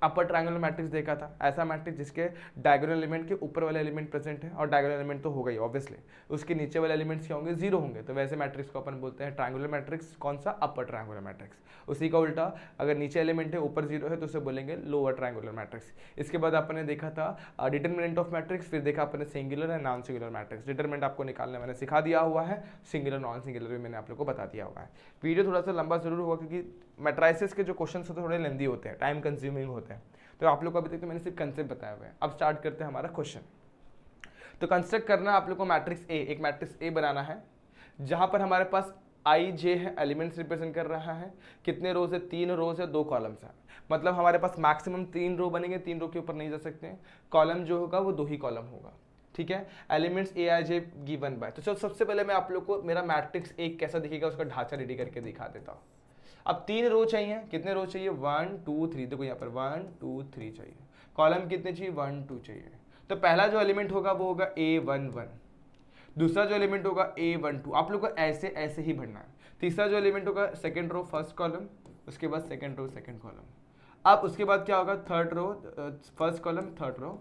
अपर ट्रायंगुलर मैट्रिक्स देखा था, ऐसा मैट्रिक्स जिसके डायगोनल एलिमेंट के ऊपर वाले एलिमेंट प्रेजेंट है और डायगोनल एलिमेंट तो होगा ही ऑब्वियसली, उसके नीचे वाले एलिमेंट्स क्या होंगे, 0 होंगे। तो वैसे मैट्रिक्स को अपन बोलते हैं ट्रायंगुलर मैट्रिक्स। कौन सा, अपर ट्रायंगुलर मैट्रिक्स। उसी का उल्टा, अगर नीचे एलिमेंट है ऊपर 0 है तो उसे बोलेंगे लोअर ट्रायंगुलर मैट्रिक्स। इसके बाद अपन ने देखा था डिटरमिनेंट ऑफ मैट्रिक्स, फिर देखा अपन ने singular and non singular matrix. Determinant आपको निकालना मैंने सिखा दिया हुआ है, सिंगुलर नॉन सिंगुलर भी मैंने आप लोग को बता दिया हुआ है। वीडियो थोड़ा सा लंबा जरूर होगा क्योंकि मैट्राइसिस के जो क्वेश्चन होते हैं थोड़े लेंदी होते हैं, टाइम कंज्यूमिंग होते हैं, तो आप लोग को अभी तक तो मैंने सिर्फ कंसेप्ट बताया हुआ है। अब स्टार्ट करते हैं हमारा क्वेश्चन। तो कंस्ट्रक्ट करना आप लोग को मैट्रिक्स ए, एक मैट्रिक्स ए बनाना है जहां पर हमारे पास आई जे है, एलिमेंट्स रिप्रेजेंट कर रहा है। कितने रोज है, 3 रोज है, 2 कॉलम्स है, मतलब हमारे पास मैक्सिमम 3 रो बनेंगे, 3 रो के ऊपर नहीं जा सकते हैं। कॉलम जो होगा वो 2 ही कॉलम होगा, ठीक है। Elements A I J given by. तो चलो सबसे पहले मैं आप लोग को मेरा मैट्रिक्स एक कैसा दिखेगा उसका ढांचा रेडी करके दिखा देता हूँ। अब 3 रो चाहिए, कितने रो चाहिए, 1 2 3, देखो यहाँ पर 1 2 3 चाहिए। कॉलम कितने चाहिए, 1 2 चाहिए। तो पहला जो एलिमेंट होगा वो होगा A11, दूसरा जो एलिमेंट होगा A12, आप लोग को ऐसे ऐसे ही भरना है। तीसरा जो एलिमेंट होगा सेकंड रो फर्स्ट कॉलम, उसके बाद सेकंड रो सेकंड कॉलम। अब उसके बाद क्या होगा, third row first column, third row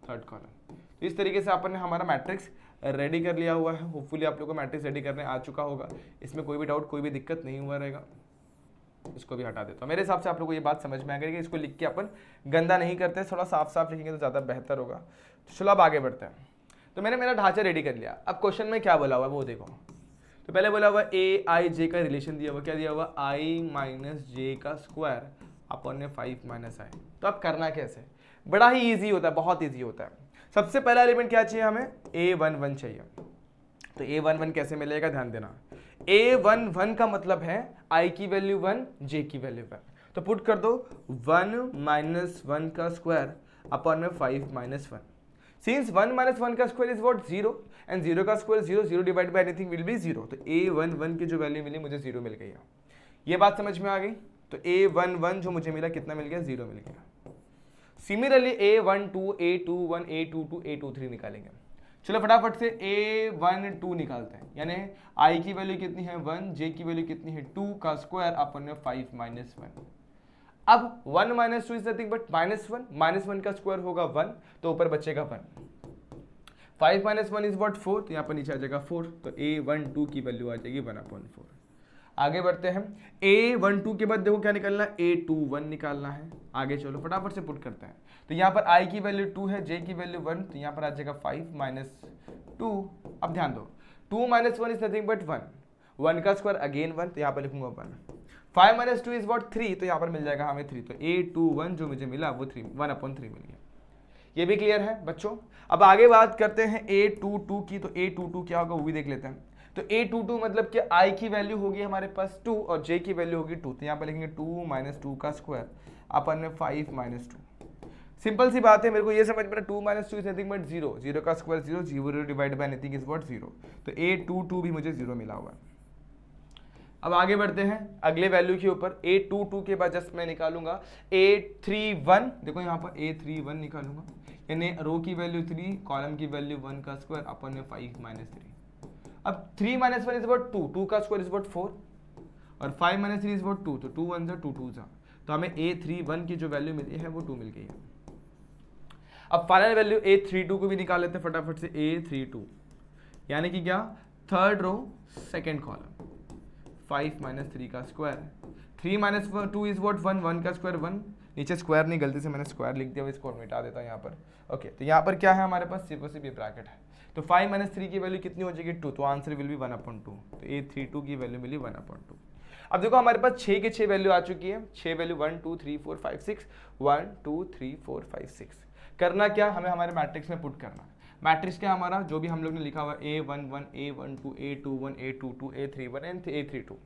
third column. इस तरीके से अपन ने हमारा मैट्रिक्स रेडी कर लिया हुआ है। होपफुली आप लोग को मैट्रिक्स रेडी करने आ चुका होगा, इसमें कोई भी डाउट कोई भी दिक्कत नहीं हुआ रहेगा। इसको भी हटा देता हूँ। मेरे हिसाब से आप लोगों को ये बात समझ में आ गई कि इसको लिख के अपन गंदा नहीं करते, थोड़ा साफ साफ लिखेंगे तो ज़्यादा बेहतर होगा। तो चलो अब आगे बढ़ते हैं। तो मैंने मेरा ढांचा रेडी कर लिया। अब क्वेश्चन में क्या बोला हुआ है वो देखो। तो पहले बोला हुआ ए आई जे का रिलेशन दिया हुआ, क्या दिया हुआ, आई माइनस जे का स्क्वायर अपन ने 5 माइनस आई। तो अब करना कैसे, बड़ा ही ईजी होता है, बहुत ईजी होता है। सबसे पहला एलिमेंट क्या चाहिए हमें, A11 चाहिए। तो A11 कैसे मिलेगा, ध्यान देना। A11 का मतलब है I की वैल्यू 1, J की वैल्यू 1। तो पुट कर दो 1 माइनस 1 का स्क्वायर अपॉन में 5 माइनस 1। सिंस 1 माइनस 1 का स्क्वायर इज व्हाट, 0, एंड 0 का square 0, 0 divide by anything will be 0। तो A11 की जो वैल्यू मिली मुझे 0 मिल गई है। ये बात समझ में आ गई। तो A11 जो मुझे मिला कितना मिल गया, 0 मिल गया। Similarly A12, A21, A22, A23 निकालेंगे। चलो फटाफट से A12 निकालते हैं, यानी I की वैल्यू कितनी है 1, J की वैल्यू कितनी है 2 का स्क्वायर अपन में 5 माइनस 1। अब 1 माइनस 2 इज नथिंग बट -1, -1 का स्क्वायर होगा 1, तो ऊपर बचेगा 1। 5 माइनस 1 इज व्हाट 4, तो यहाँ पर नीचे आ जाएगा 4। तो A12 की वैल्यू आ जाएगी 1/4। आगे बढ़ते हैं। A12 के बाद देखो क्या निकालना है, A21 निकालना है। आगे चलो फटाफट से पुट करते हैं। तो यहाँ पर I की वैल्यू 2 है, J की वैल्यू 1, तो यहाँ पर आ जाएगा 5 माइनस 2। अब ध्यान दो 2 माइनस 1 इज नथिंग बट 1, 1 का स्क्वायर अगेन 1, तो यहाँ पर लिखूंगा 1। 5 माइनस 2 इज व्हाट 3, तो यहाँ पर मिल जाएगा हमें 3। तो A21 जो मुझे मिला वो 1/3 मिल गया। ये भी क्लियर है बच्चों। अब आगे बात करते हैं A22 की। तो A22 क्या होगा वो भी देख लेते हैं। तो A22 मतलब कि I की वैल्यू होगी हमारे पास 2 और J की वैल्यू होगी 2, तो यहाँ पर लिखेंगे 2 माइनस 2 का स्क्वायर अपन में 5 माइनस 2। सिंपल सी बात है, मेरे को ये समझ में आ 2 माइनस 2 इज नथिंग बट 0, 0 का square 0, 0 divide by anything is what 0। तो A22 भी मुझे 0 मिला हुआ है। अब आगे बढ़ते हैं अगले वैल्यू के ऊपर। A22 के बाद जस्ट मैं निकालूंगा A31, देखो यहाँ पर A31 निकालूंगा, यानी रो की वैल्यू 3, कॉलम की वैल्यू 1 का स्क्वायर अपन में 5 माइनस 3। अब 3 माइनस 1 इज अबाउट 2, 2 का स्क्वायर इज अबाउट 4, और 5 माइनस 3 इज अबाउट 2, तो 2 1 जा 2 2 जा, तो हमें A31 की जो वैल्यू मिली है वो 2 मिल गई है। अब फाइनल वैल्यू A32 को भी निकाल लेते हैं फटाफट से। A32 यानी कि क्या, third row second column, 5 minus 3 का स्क्वायर, 3 माइनस 2 इज व्हाट 1, 1 का स्क्वायर 1, नीचे स्क्वायर नहीं, गलती से मैंने स्क्वायर लिख दिया, इसको मिटा देता हूँ यहाँ पर। ओके, तो यहाँ पर क्या है हमारे पास, सिर्फ और सिर्फ ये ब्रैकेट है। तो 5 माइनस 3 की वैल्यू कितनी हो जाएगी 2, तो आंसर विल बी 1/2। तो A32 की वैल्यू मिली 1/2। अब देखो हमारे पास 6 के 6 वैल्यू आ चुकी है। 6 वैल्यू 1 2 3 4 5 6, 1 2 3 4 5 6। करना क्या, हमें हमारे मैट्रिक्स में पुट करना है। मैट्रिक्स क्या हमारा, जो भी हम लोग ने लिखा हुआ A11, A12, A21, A22, A31 and A32।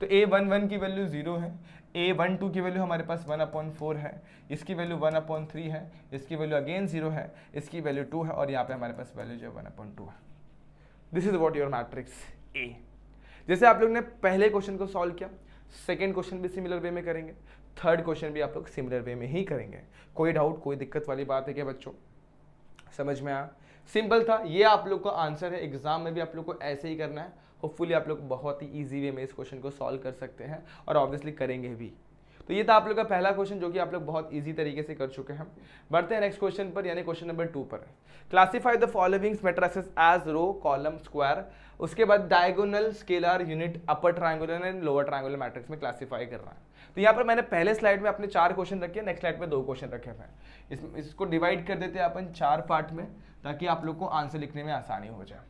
तो A11 की वैल्यू 0 है, A12 की वैल्यू हमारे पास 1/4 है, इसकी वैल्यू 1/3 है, इसकी वैल्यू अगेन 0 है, इसकी वैल्यू 2 है, और यहाँ पे हमारे पास वैल्यू जो है 1/2 है। This is what your matrix A. जैसे आप लोग ने पहले क्वेश्चन को सॉल्व किया, सेकेंड क्वेश्चन भी सिमिलर वे में करेंगे, थर्ड क्वेश्चन भी आप लोग सिमिलर वे में ही करेंगे। कोई डाउट, कोई दिक्कत वाली बात है क्या बच्चों? समझ में आया? सिंपल था, ये आप लोग का आंसर है। एग्जाम में भी आप लोग को ऐसे ही करना है। होपफुली आप लोग बहुत ही इजी वे में इस क्वेश्चन को सॉल्व कर सकते हैं और ऑब्वियसली करेंगे भी। तो ये था आप लोग का पहला क्वेश्चन जो कि आप लोग बहुत इजी तरीके से कर चुके हैं। बढ़ते हैं नेक्स्ट क्वेश्चन पर, यानी क्वेश्चन नंबर 2 पर। Classify the following matrices as row, column, square. उसके बाद diagonal, scalar, unit, upper triangular and lower triangular matrix में क्लासिफाई करना है। तो यहाँ पर मैंने पहले स्लाइड में अपने 4 क्वेश्चन रखे, नेक्स्ट स्लाइड में 2 क्वेश्चन रखे हुए हैं। इसको डिवाइड कर देते हैं अपन 4 पार्ट में, ताकि आप लोग को आंसर लिखने में आसानी हो जाए।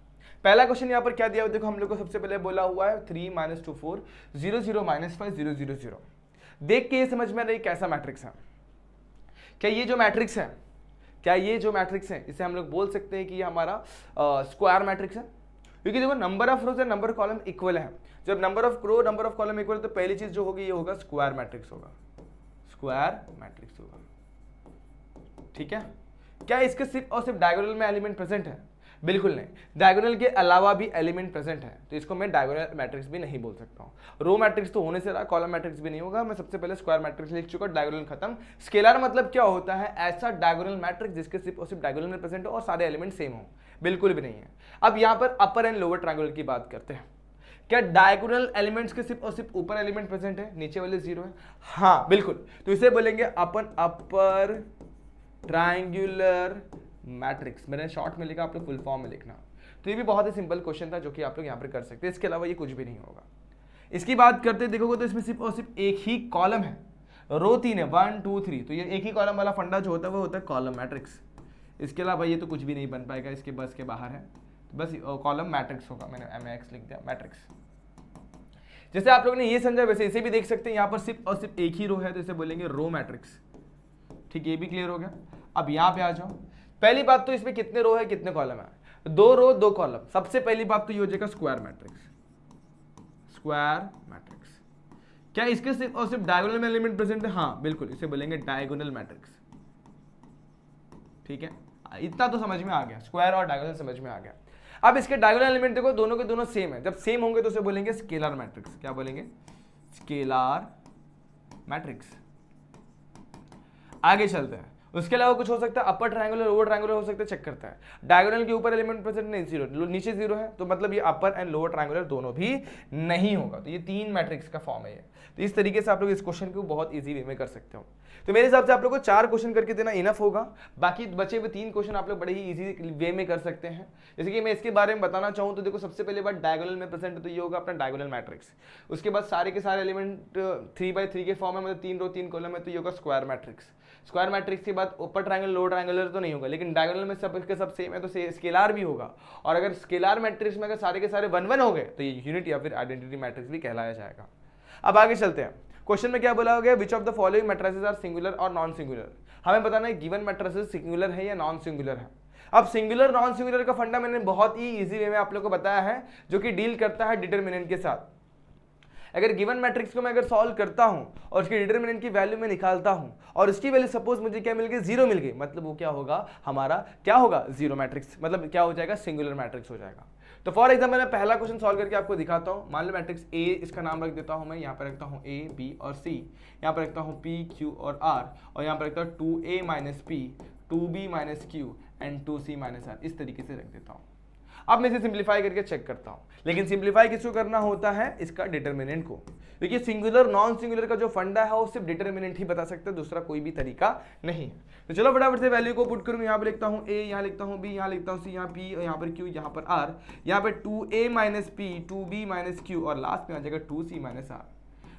पहला क्वेश्चन यहाँ पर क्या दिया हुआ देखो, हम लोग को सबसे पहले बोला हुआ है 3 - 2 4 0 0 -5 0 0 0। देख के ये समझ में आ रही कैसा मैट्रिक्स है? क्या ये जो मैट्रिक्स है, क्या ये जो मैट्रिक्स है इसे हम लोग बोल सकते हैं कि ये हमारा स्क्वायर मैट्रिक्स है? क्योंकि देखो number of rows and number of column equal है। जब number of row, number of column equal है तो पहली चीज जो होगी ये होगा स्क्वायर मैट्रिक्स होगा, स्क्वायर मैट्रिक्स होगा। ठीक है? क्या इसके सिर्फ और सिर्फ डायगोनल में एलिमेंट प्रेजेंट है? बिल्कुल नहीं, डायगोनल के अलावा भी एलिमेंट प्रेजेंट है, तो इसको मैं डायगोनल मैट्रिक्स भी नहीं बोल सकता हूँ। रो मैट्रिक्स तो होने से रहा, कॉलम मैट्रिक्स भी नहीं होगा। मैं सबसे पहले स्क्वायर मैट्रिक्स लिख चुका, डायगोनल खत्म। स्केलर मतलब क्या होता है? ऐसा डायगोनल मैट्रिक्स जिसके सिर्फ और सिर्फ डायगोनल में प्रेजेंट हो और सारे एलिमेंट सेम हो। बिल्कुल भी नहीं है। अब यहाँ पर अपर एंड लोअर ट्रायंगुलर की बात करते हैं। क्या डायगोनल एलिमेंट्स के सिर्फ और सिर्फ ऊपर एलिमेंट प्रेजेंट है, नीचे वाले 0 है? हाँ बिल्कुल। तो इसे बोलेंगे अपन अपर ट्रायंगुलर मैट्रिक्स। मैंने शॉर्ट में लिखा, आप लोग फुल फॉर्म में लिखना। तो ये भी बहुत ही सिंपल क्वेश्चन था जो कि आप लोग यहाँ पर कर सकते हैं। इसके अलावा ये कुछ भी नहीं होगा। इसकी बात करते देखोगे तो इसमें सिर्फ और सिर्फ एक ही कॉलम है, रो 3 है, 1 2 3। तो ये एक ही कॉलम वाला फंडा जो होता है वो होता है कॉलम मैट्रिक्स। इसके अलावा ये तो कुछ भी नहीं बन पाएगा, इसके बस के बाहर है। बस कॉलम मैट्रिक्स होगा, मैंने MX लिख दिया, मैट्रिक्स। जैसे आप लोगों ने ये समझा वैसे इसे भी देख सकते हैं। यहाँ पर सिर्फ और सिर्फ एक ही रो है तो इसे बोलेंगे रो मैट्रिक्स। ठीक, ये भी क्लियर हो गया। अब यहाँ पे आ जाओ। पहली बात तो इसमें कितने रो है, कितने कॉलम है? 2 रो 2 कॉलम। सबसे पहली बात तो ये हो जाएगा स्क्वायर मैट्रिक्स, स्क्वायर मैट्रिक्स। क्या इसके सिर्फ और सिर्फ डायगोनल में एलिमेंट प्रेजेंट है? हाँ बिल्कुल, इसे बोलेंगे डायगोनल मैट्रिक्स। ठीक है, इतना तो समझ में आ गया, स्क्वायर और डायगोनल समझ में आ गया। अब इसके डायगोनल एलिमेंट देखो, दोनों के दोनों सेम है। जब सेम होंगे तो उसे बोलेंगे स्केलर मैट्रिक्स। क्या बोलेंगे? Scalar matrix. आगे चलते हैं। उसके अलावा कुछ हो सकता है, अपर ट्रायंगुलर, लोअर ट्रायंगुलर हो सकता है, चेक करता है। डायगोनल के ऊपर एलिमेंट प्रेजेंट नहीं, 0, नीचे 0 है, तो मतलब ये अपर एंड लोअर ट्रायंगुलर दोनों भी नहीं होगा। तो ये 3 मैट्रिक्स का फॉर्म है ये। तो इस तरीके से आप लोग इस क्वेश्चन को बहुत इजी वे में कर सकते हो। तो मेरे हिसाब से आप लोग को 4 क्वेश्चन करके देना इनफ होगा। बाकी बचे हुए 3 क्वेश्चन आप लोग बड़े ही इजी वे में कर सकते हैं। जैसे कि मैं इसके बारे में बताना चाहूँ तो देखो, सबसे पहले बात डायगोनल में प्रेजेंट है तो ये होगा अपना डायगोनल मैट्रिक्स। उसके बाद सारे के सारे एलिमेंट 3x3 के फॉर्म में, मतलब 3 रो 3 कॉलम है, तो ये होगा स्क्वायर मैट्रिक्स। स्क्वायर मैट्रिक्स के बाद ऊपर ट्रायंगल, लोअर ट्रायंगुलर तो नहीं होगा, लेकिन डायगोनल में सब के सब सेम है तो स्केलर भी होगा। और अगर स्केलर मैट्रिक्स में अगर सारे के सारे 1 1 हो गए तो ये यूनिट या फिर आइडेंटिटी मैट्रिक्स भी कहलाया जाएगा। अब आगे चलते हैं। क्वेश्चन में क्या बोला हो गया? Which of the following matrices are singular और नॉन सिंगुलर। हमें बताना है गिवन मैट्रिसेस सिंगुलर है या नॉन सिंगुलर है। अब सिंगुलर नॉन सिंगुलर का फंडा मैंने बहुत ही इजी वे में आप लोग को बताया है, जो कि डील करता है डिटरमिनेंट के साथ। अगर गिवन मैट्रिक्स को मैं अगर सॉल्व करता हूं और उसके डिटरमिनेंट की वैल्यू में निकालता हूं और उसकी वैल्यू सपोज मुझे क्या मिल गई? 0 मिल गई, मतलब वो क्या होगा? हमारा क्या होगा? 0 मैट्रिक्स, मतलब क्या हो जाएगा? सिंगुलर मैट्रिक्स हो जाएगा। तो फॉर एग्जाम्पल मैं पहला क्वेश्चन सॉल्व करके आपको दिखाता हूं। मान लो मैट्रिक्स ए, इसका नाम रख देता हूं मैं, यहाँ पर रखता हूँ A, B और C, यहाँ पर रखता हूँ P, Q और R, और यहाँ पर रखता हूँ 2A - P, 2B - Q and 2C - R। इस तरीके से रख देता हूँ। अब मैं इसे सिंप्लीफाई करके चेक करता हूं, लेकिन सिंप्लीफाई किसको करना होता है? इसका डिटरमिनेंट को। देखिए सिंगुलर नॉन सिंगुलर का जो फंडा है वो सिर्फ डिटरमिनेंट ही बता सकता है, दूसरा कोई भी तरीका नहीं है। तो चलो फटाफट से वैल्यू को पुट करूँ। यहाँ पे लिखता हूँ A, यहाँ लिखता हूँ B, यहाँ लिखता हूँ C, यहाँ P और यहाँ पर Q, यहाँ पर R, यहाँ पे 2A - P, 2B - Q और लास्ट में आ जाएगा 2C - R।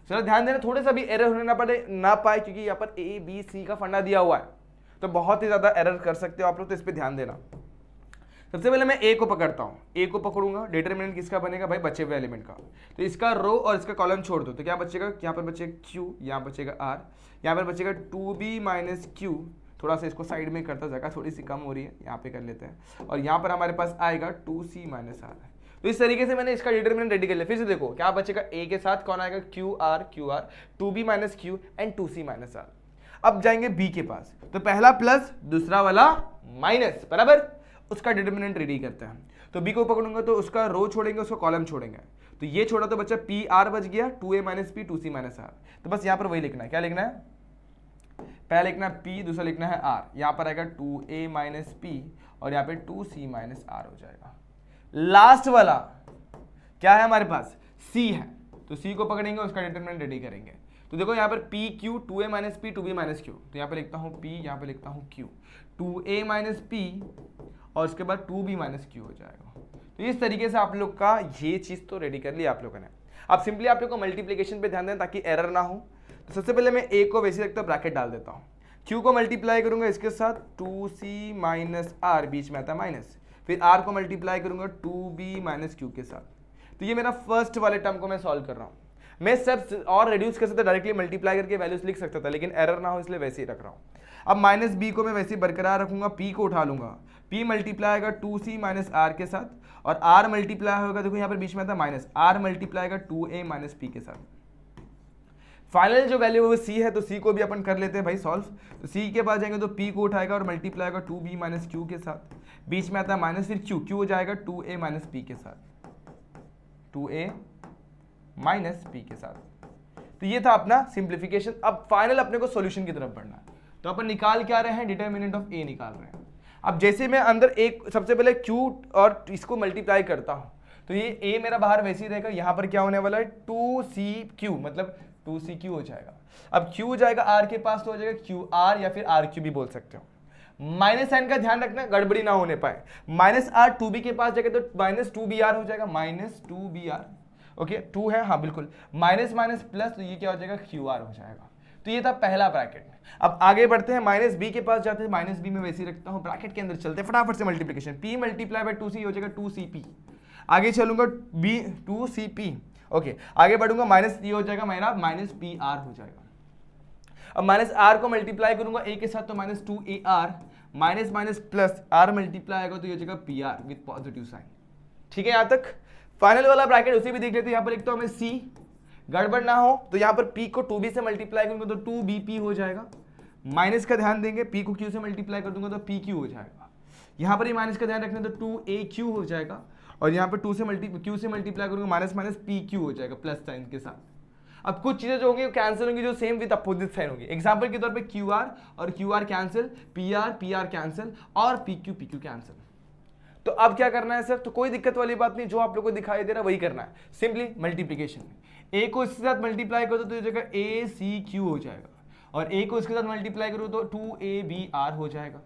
चलो ध्यान देना, थोड़ा सा भी एरर होने ना पाए क्योंकि यहाँ पर A, B, C का फंडा दिया हुआ है, तो बहुत ही ज्यादा एरर कर सकते हो आप लोग, तो इस पर ध्यान देना। सबसे पहले मैं ए को पकड़ता हूँ, ए को पकड़ूंगा, डिटरमिनेंट किसका बनेगा भाई? बचे हुए एलिमेंट का। तो इसका रो और इसका कॉलम छोड़ दो तो क्या बचेगा? यहाँ पर बचेगा Q, यहाँ बचेगा R, यहाँ पर बचेगा 2B - Q। थोड़ा सा इसको साइड में करता, जगह थोड़ी सी कम हो रही है, यहाँ पे कर लेते हैं। और यहाँ पर हमारे पास आएगा 2C - R। तो इस तरीके से मैंने इसका डिटरमिनेंट रेडी कर लिया। फिर से देखो क्या बचेगा, ए के साथ कौन आएगा, Q R, Q R, 2b minus Q and 2c minus R. अब जाएंगे बी के पास, तो पहला प्लस दूसरा वाला माइनस, बराबर, उसका डिटरमिनेंट रेडी करते हैं। तो बी को पकड़ूंगा तो उसका रो छोड़ेंगे, उसका कॉलम छोड़ेंगे, तो ये छोड़ा तो बच्चा पी आर बच गया, 2a minus P 2c minus are. तो बस यहाँ पर वही लिखना है, क्या लिखना है, पहला लिखना है p, दूसरा लिखना है r। यहाँ पर आएगा 2a माइनस पी और यहाँ पे 2c माइनस आर हो जाएगा। लास्ट वाला क्या है हमारे पास, c है, तो c को पकड़ेंगे, उसका डिटरमिनेंट रेडी करेंगे। तो देखो यहाँ पर p q, 2a minus P 2b minus Q, तो यहाँ पे लिखता हूँ p, यहाँ पे लिखता हूँ q, 2a माइनस पी और उसके बाद 2b माइनस क्यू हो जाएगा। तो इस तरीके से आप लोग का ये चीज़ तो रेडी कर लिया आप लोगों ने। अब सिंपली आप लोग को मल्टीप्लिकेशन पे ध्यान दें ताकि एरर ना हो। तो सबसे पहले मैं a को वैसे रखता ब्रैकेट डाल देता हूँ, q को मल्टीप्लाई करूंगा इसके साथ 2c माइनस आर, बीच में आता माइनस, फिर r को मल्टीप्लाई करूंगा 2b माइनस क्यू के साथ। तो ये मेरा फर्स्ट वाले टर्म को मैं सॉल्व कर रहा हूँ। मैं सब और रिड्यूस कर सकता, डायरेक्टली मल्टीप्लाई करके वैल्यूज लिख सकता था, लेकिन एरर ना हो इसलिए वैसे ही रख रहा हूँ। अब माइनस बी को मैं वैसे ही बरकरार रखूंगा, p को उठा लूंगा, p मल्टीप्लाई आएगा 2c माइनस आर के साथ और r मल्टीप्लाई होगा, देखो यहाँ पर बीच में आता माइनस, r मल्टीप्लाई आएगा 2a माइनस p के साथ। फाइनल जो वैल्यू वो c है, तो c को भी अपन कर लेते हैं भाई सॉल्व। तो c के पास जाएंगे तो p को उठाएगा और मल्टीप्लाई आएगा 2b माइनस q के साथ, बीच में आता है माइनस, फिर q हो जाएगा 2a माइनस p के साथ, 2a माइनस p के साथ। तो ये था अपना सिंप्लीफिकेशन। अब फाइनल अपने को सॉल्यूशन की तरफ बढ़ना है। तो अपन निकाल क्या रहे हैं, डिटरमिनेंट ऑफ a निकाल रहे हैं। अब जैसे मैं अंदर एक सबसे पहले q और इसको मल्टीप्लाई करता हूं, तो ये a मेरा बाहर वैसे ही रहेगा, यहां पर क्या होने वाला है 2cq, मतलब 2cq हो जाएगा। अब q हो जाएगा r के पास, तो हो जाएगा qr या फिर rq भी बोल सकते हो। माइनस साइन का ध्यान रखना, गड़बड़ी ना होने पाए। माइनस r 2b के पास जाएगा तो माइनस 2br हो जाएगा, माइनस 2br, ओके 2 है, हाँ बिल्कुल, माइनस माइनस प्लस, तो ये क्या हो जाएगा qr हो जाएगा। तो ये था पहला ब्रैकेट। अब आगे बढ़ते हैं, माइनस बी के पास जाते हैं, माइनस बी में वैसे ही रखता हूँ, ब्रैकेट के अंदर चलते हैं फटाफट से multiplication, p multiply by 2c हो जाएगा 2cp, आगे चलूंगा b 2cp, ओके आगे बढ़ूंगा, माइनस ये हो जाएगा मेरा माइनस पी आर हो जाएगा। अब माइनस आर को मल्टीप्लाई करूंगा a के साथ, तो minus 2ar, minus minus plus r multiply आएगा तो ये हो जाएगा P R with positive sign. ठीक है, यहाँ तक फाइनल वाला ब्रैकेट उसे भी देख लेते हैं। यहाँ पर लिखता हूँ मैं c, गड़बड़ ना हो तो यहाँ पर p को 2b से मल्टीप्लाई करूंगा तो 2bp हो जाएगा, माइनस का ध्यान देंगे, p को q से मल्टीप्लाई कर दूंगा तो pq हो जाएगा। यहाँ पर ही माइनस का ध्यान रखना तो 2aq हो जाएगा, और यहाँ पर q से मल्टीप्लाई करूंगा माइनस माइनस pq हो जाएगा प्लस साइन के साथ। अब कुछ चीजें जो होंगी कैंसिल होंगी, जो सेम विद अपोजिट साइन होगी। एग्जांपल के तौर पे qr और qr कैंसिल, pr कैंसिल और pq कैंसिल। तो अब क्या करना है सर, तो कोई दिक्कत वाली बात नहीं, जो आप लोगों को दिखाई दे रहा है वही करना है, सिंपली मल्टीप्लिकेशन। a को इसके साथ मल्टीप्लाई करो तो ये जगह acq हो जाएगा, और a को इसके साथ मल्टीप्लाई करो तो 2abr हो जाएगा,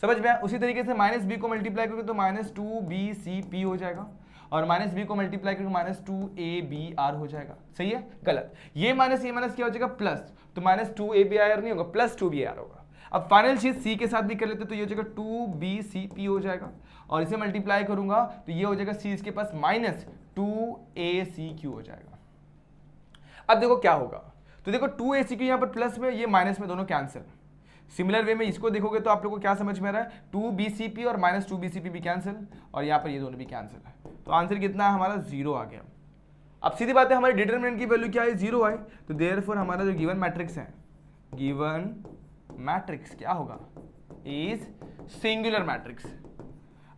समझ में आया। उसी तरीके से माइनस बी को मल्टीप्लाई करोगे तो माइनस 2bcp हो जाएगा, और माइनस बी को मल्टीप्लाई करोगे माइनस 2abr हो जाएगा। सही है, गलत, ये माइनस क्या हो जाएगा प्लस, तो माइनस 2abr नहीं होगा, प्लस 2br होगा। अब फाइनल चीज c के साथ भी कर लेते तो ये हो जाएगा 2bcp हो जाएगा, और इसे मल्टीप्लाई करूंगा तो ये हो जाएगा c इसके पास माइनस 2acq हो जाएगा। अब देखो क्या होगा, तो देखो 2acq यहाँ पर प्लस में, ये माइनस में, दोनों कैंसिल। सिमिलर वे में इसको देखोगे तो आप लोगों को क्या समझ में आ रहा है, 2bcp और माइनस 2bcp भी कैंसिल, और यहाँ पर ये दोनों भी कैंसिल है। तो आंसर कितना है हमारा, 0 आ गया। अब सीधी बात है, हमारी डिटरमिनेंट की वैल्यू क्या है, 0 आए, तो देयरफॉर हमारा जो गिवन मैट्रिक्स है, गिवन मैट्रिक्स क्या होगा, इज सिंगुलर मैट्रिक्स।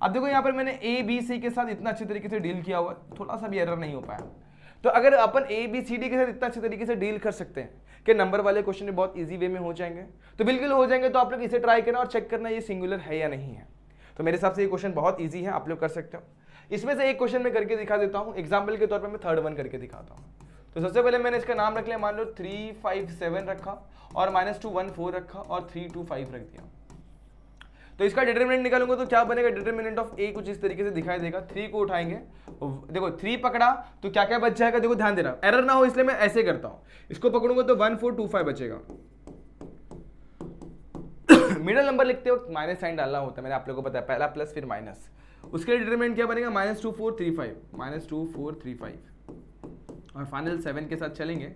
अब देखो यहाँ पर मैंने ए बी सी के साथ इतना अच्छे तरीके से डील किया हुआ, थोड़ा सा भी एरर नहीं हो पाया। तो अगर अपन ए बी सी डी के साथ इतना अच्छे तरीके से डील कर सकते हैं कि नंबर वाले क्वेश्चन बहुत इजी वे में हो जाएंगे, तो बिल्कुल हो जाएंगे। तो आप लोग इसे ट्राई करना और चेक करना ये सिंगुलर है या नहीं है। तो मेरे हिसाब से ये क्वेश्चन बहुत ईजी है, आप लोग कर सकते हो। इसमें से एक क्वेश्चन मैं करके दिखा देता हूँ, एग्जाम्पल के तौर पर मैं थर्ड वन करके दिखाता हूँ। तो सबसे पहले मैंने इसका नाम रख लिया, मान लो 357 रखा, और -214 रखा, और 325 रख दिया। तो इसका डिटरमिनेंट निकालूंगा तो क्या बनेगा, डिटरमिनेंट ऑफ ए कुछ इस तरीके से दिखाई देगा। 3 को उठाएंगे, देखो 3 पकड़ा तो क्या क्या बच जाएगा, देखो ध्यान देना, एरर ना हो इसलिए मैं ऐसे करता हूं। इसको पकड़ूंगा तो 1425 बचेगा। मिडिल नंबर लिखते वक्त माइनस साइन डालना होता है, मैंने आप लोगों को पता है, पहला प्लस फिर माइनस। उसके डिटरमिनेंट क्या बनेगा, -2435, और फाइनल 7 के साथ चलेंगे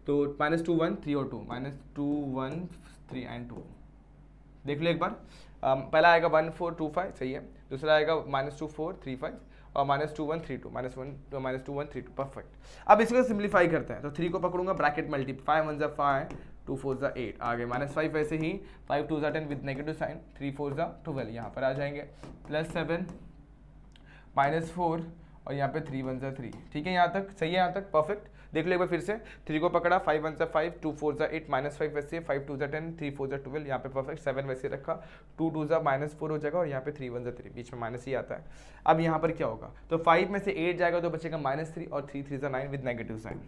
तो -21 3 और 2, -21 3 एंड 2। देख लो एक बार, पहला आएगा 1425, सही है, दूसरा आएगा -2435, और -2 1 3 2 -2 परफेक्ट। अब इसको सिंप्लीफाई करते हैं, तो 3 को पकड़ूंगा, ब्रैकेट मल्टीप्लाई, 5 1 5 2 4 8 आ गए, -5 वैसे ही 5 2 10 विद नेगेटिव साइन, 3 4 12 यहाँ पर आ जाएंगे, +7 -4 और यहाँ पे 3 1 3। ठीक है, यहाँ तक सही है, यहाँ तक परफेक्ट। देख लो एक बार फिर से, 3 को पकड़ा, 5 1 5 2 4 8 -5 वैसे, 5 2 10 3 4 12 यहाँ पे परफेक्ट, 7 वैसे रखा, 2 2 -4 हो जाएगा और यहाँ पे 3 1 3 बीच में माइनस ही आता है। अब यहाँ पर क्या होगा, तो 5 में से 8 जाएगा तो बचेगा -3 और 3 3 9 विद नेगेटिव साइन।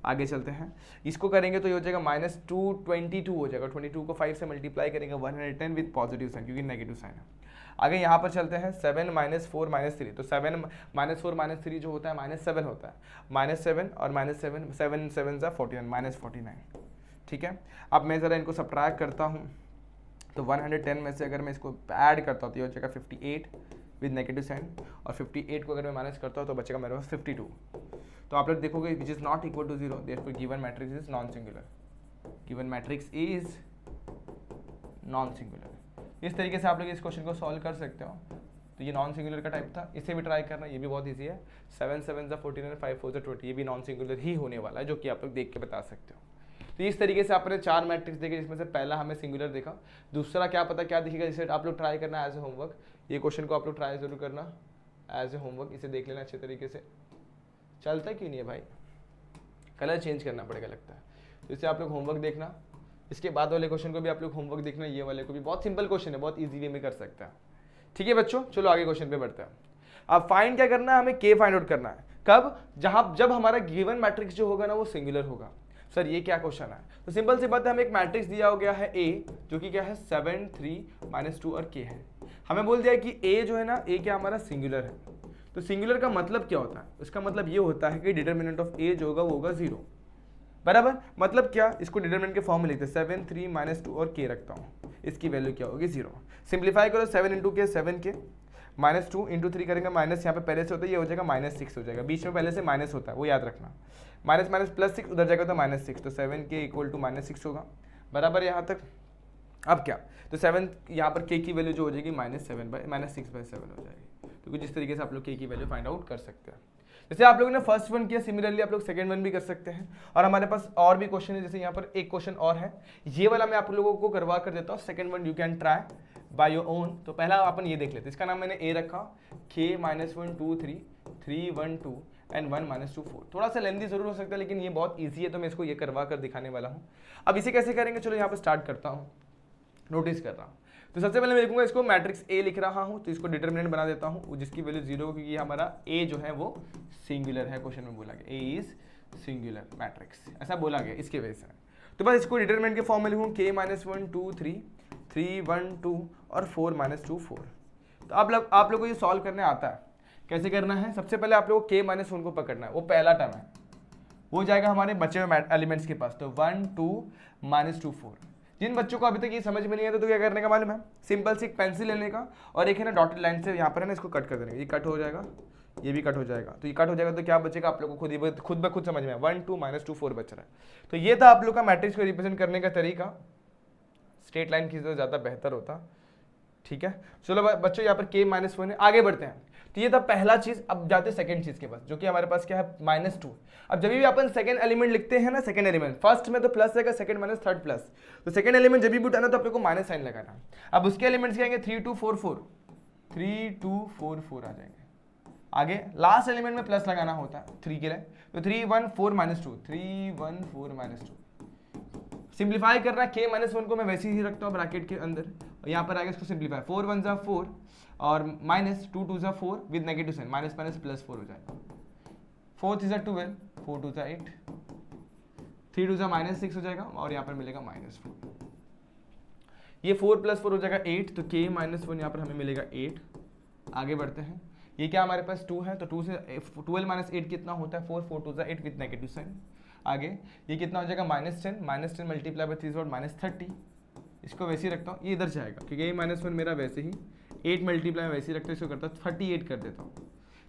आगे चलते हैं, इसको करेंगे तो ये हो जाएगा -222 हो जाएगा, 22 को 5 से मल्टीप्लाई करेंगे 110 विद पॉजिटिव साइन क्योंकि नेगेटिव साइन है। आगे यहाँ पर चलते हैं, 7 -4 -3, तो 7 -4 -3 जो होता है -7 होता है, -7 और -7 7 7 49 -49। ठीक है, अब मैं ज़रा इनको सब्ट्रैक्ट करता हूँ, तो 110 में से अगर मैं इसको ऐड करता हूँ तो ये हो जाएगा 58 विद नेगेटिव साइन, और 58 को अगर मैं माइनस करता हूँ तो बचेगा मेरे पास 52। तो आप लोग देखोगे which is not equal to 0, therefore given matrix is non singular, given matrix is non singular. इस तरीके से आप लोग इस क्वेश्चन को सॉल्व कर सकते हो। तो ये नॉन सिंगुलर का टाइप था, इसे भी ट्राई करना, ये भी बहुत इजी है। 7 7 14 5 4 20, ये भी नॉन सिंगुलर ही होने वाला है, जो कि आप लोग देख के बता सकते हो। तो इस तरीके से आपने 4 मैट्रिक्स देखे, जिसमें से पहला हमें सिंगुलर देखा, दूसरा क्या पता क्या दिखेगा, इसे आप लोग ट्राई करना एज ए होमवर्क। ये क्वेश्चन को आप लोग ट्राई जरूर करना एज ए होमवर्क, इसे देख लेना अच्छे तरीके से। चलता क्यों नहीं है भाई, कलर चेंज करना पड़ेगा लगता है। तो इसे आप लोग होमवर्क देखना, इसके बाद वाले क्वेश्चन को भी आप लोग होमवर्क देखना, ये वाले को भी। बहुत सिंपल क्वेश्चन है, बहुत इजी वे में कर सकते हैं। ठीक है बच्चों, चलो आगे क्वेश्चन पे बढ़ते हैं। अब फाइंड क्या करना है, हमें के फाइंड आउट करना है। कब, जब हमारा गिवन मैट्रिक्स जो होगा ना वो सिंगुलर होगा। सर ये क्या क्वेश्चन है, तो सिंपल सी बात है, हमें एक मैट्रिक्स दिया हो गया है ए, जो कि क्या है 7 3 -2 और के है। हमें बोल दिया कि ए जो है ना, ए क्या हमारा सिंगुलर है। तो सिंगुलर का मतलब क्या होता है, उसका मतलब ये होता है कि डिटरमिनेंट ऑफ ए जो होगा वो होगा 0, बराबर। मतलब क्या, इसको डिटरमिनेंट के फॉर्म में लिखते हैं, 7 3 -2 और के रखता हूँ, इसकी वैल्यू क्या होगी 0। सिंप्लीफाई करो, 7 इंटू के 7 के, -2 इंटू 3 करेंगे, माइनस यहाँ पे पहले से होता है, ये हो जाएगा -6 हो जाएगा, बीच में पहले से माइनस होता है वो याद रखना, माइनस माइनस +6 उधर जाएगा तो -6, तो 7 के इक्वल टू -6 होगा, बराबर यहाँ तक। अब क्या, तो 7 यहाँ पर के की वैल्यू जो हो जाएगी -6/7 हो जाएगी। तो कुछ इस तरीके से आप लोग के की वैल्यू फाइंड आउट कर सकते हैं। जैसे आप लोगों ने फर्स्ट वन किया, सिमिलरली आप लोग सेकंड वन भी कर सकते हैं। और हमारे पास और भी क्वेश्चन है, जैसे यहाँ पर एक क्वेश्चन और है, ये वाला मैं आप लोगों को करवा कर देता हूँ। Second one you can try by your own. तो पहला अपन ये देख लेते हैं, इसका नाम मैंने ए रखा, k -1 2 3 3 1 2 एंड 1 -2 4। थोड़ा सा लेंदी जरूर हो सकता है, लेकिन ये बहुत ईजी है, तो मैं इसको ये करवा कर दिखाने वाला हूँ। अब इसे कैसे करेंगे, चलो यहाँ पर स्टार्ट करता हूँ, नोटिस कर रहा हूँ। तो सबसे पहले मैं लिखूंगा इसको मैट्रिक्स ए लिख रहा हूँ, तो इसको डिटरमिनेंट बना देता हूँ, जिसकी वैल्यू 0, क्योंकि हमारा ए जो है वो सिंगुलर है। क्वेश्चन में बोला गया ए इज सिंगुलर मैट्रिक्स, ऐसा बोला गया, इसके वजह से। तो बस इसको डिटरमिनेंट के फॉर्म में लिखूँ, k -1 2 3 3 1 2 और 4 -2 4। तो आप लोग को ये सॉल्व करने आता है, कैसे करना है। सबसे पहले आप लोग को k -1 को पकड़ना है, वो पहला टर्म है, वो जाएगा हमारे बचे हुए एलिमेंट्स के पास। तो 1 2 -2 4। जिन बच्चों को अभी तक ये समझ में नहीं आता तो क्या करने का मालूम है, सिंपल से एक पेंसिल लेने का और एक है ना डॉटेड लाइन से यहाँ पर है ना इसको कट कर देने का, ये कट हो जाएगा, ये भी कट हो जाएगा। तो ये कट हो जाएगा तो क्या बचेगा, आप लोगों को खुद ब खुद समझ में 1 2 -2 4 बच रहा है। तो ये था आप लोग का मैट्रिक्स को रिप्रेजेंट करने का तरीका। स्ट्रेट लाइन की ज़्यादा बेहतर होता। ठीक है, चलो बच्चों यहाँ पर k -1 है, आगे बढ़ते हैं। तो ये था पहला चीज। अब जाते हैं सेकंड चीज के पास, जो कि हमारे पास क्या है -2। अब जब भी अपन सेकंड एलिमेंट लिखते हैं ना, सेकंड एलिमेंट फर्स्ट में तो प्लस रहेगा, सेकंड माइनस, थर्ड प्लस। तो सेकंड एलिमेंट जब भी उठाना तो आप लोग को माइनस साइन लगाना। अब उसके एलिमेंट्स क्या आएंगे, 3 2 4 4 3 2 4 4 आ जाएंगे। आगे लास्ट एलिमेंट में प्लस लगाना होता है 3 के लिए, तो 3 1 4 -2 3 1 4 -2। सिंप्लीफाई करना है, k -1 को मैं वैसे ही रखता हूँ ब्रैकेट के अंदर, और यहाँ पर आगे इसको सिंप्लीफाई, 4 1 4 और -2 2 4 with negative sign, minus minus plus 4 हो जाएगा। 4 3 12 4 2 8 3 2 -6 हो जाएगा, और यहाँ पर मिलेगा -4। ये 4 + 4 हो जाएगा 8, तो k -1 यहाँ पर हमें मिलेगा 8। आगे बढ़ते हैं, ये क्या हमारे पास 2 है, तो 2 से 12 - 8 कितना होता है, 4 4 2 8 विद नेगेटिव साइन। आगे ये कितना हो जाएगा -10 मल्टीप्लाई बाय 3 -30। इसको वैसे ही रखता हूँ, ये इधर जाएगा क्योंकि ये -1 मेरा वैसे ही 8 मल्टीप्लाई वैसे ही रखता हूँ, इसको करता हूँ 38 कर देता हूँ।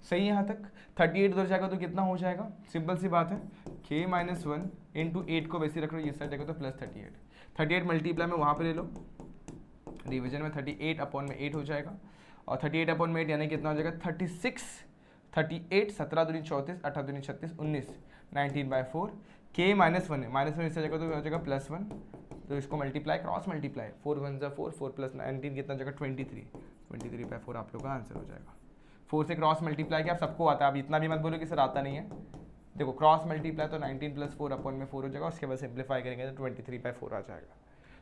सही है यहाँ तक। 38 उधर जाएगा तो कितना हो जाएगा, सिंपल सी बात है, k -1 इंटू 8 को वैसे ही रख लो, ये साइड जाएगा तो +38। 38 मल्टीप्लाई में वहाँ पर ले लो, डिवीजन में 38/8 हो जाएगा, और 38/8 यानी कितना हो जाएगा 36 38, 17 दूनी 34, 18 दूनी 36, 19, 19/4 k -1 है, -1 इससे जगह तो हो जाएगा +1, तो इसको मल्टीप्लाई क्रॉस मल्टीप्लाई 4 1 ज़ा 4, 4 + 19 कितना जगह 23, 23/4 आप लोग का आंसर हो जाएगा। 4 से क्रॉस मल्टीप्लाई किया, आप सबको आता है, अब इतना भी मत बोलो कि सर आता नहीं है। देखो क्रॉस मल्टीप्लाई तो 19 + 4 अपॉन में 4 हो जाएगा, उसके बाद सिंप्लीफाई करेंगे तो 23/4 आ जाएगा।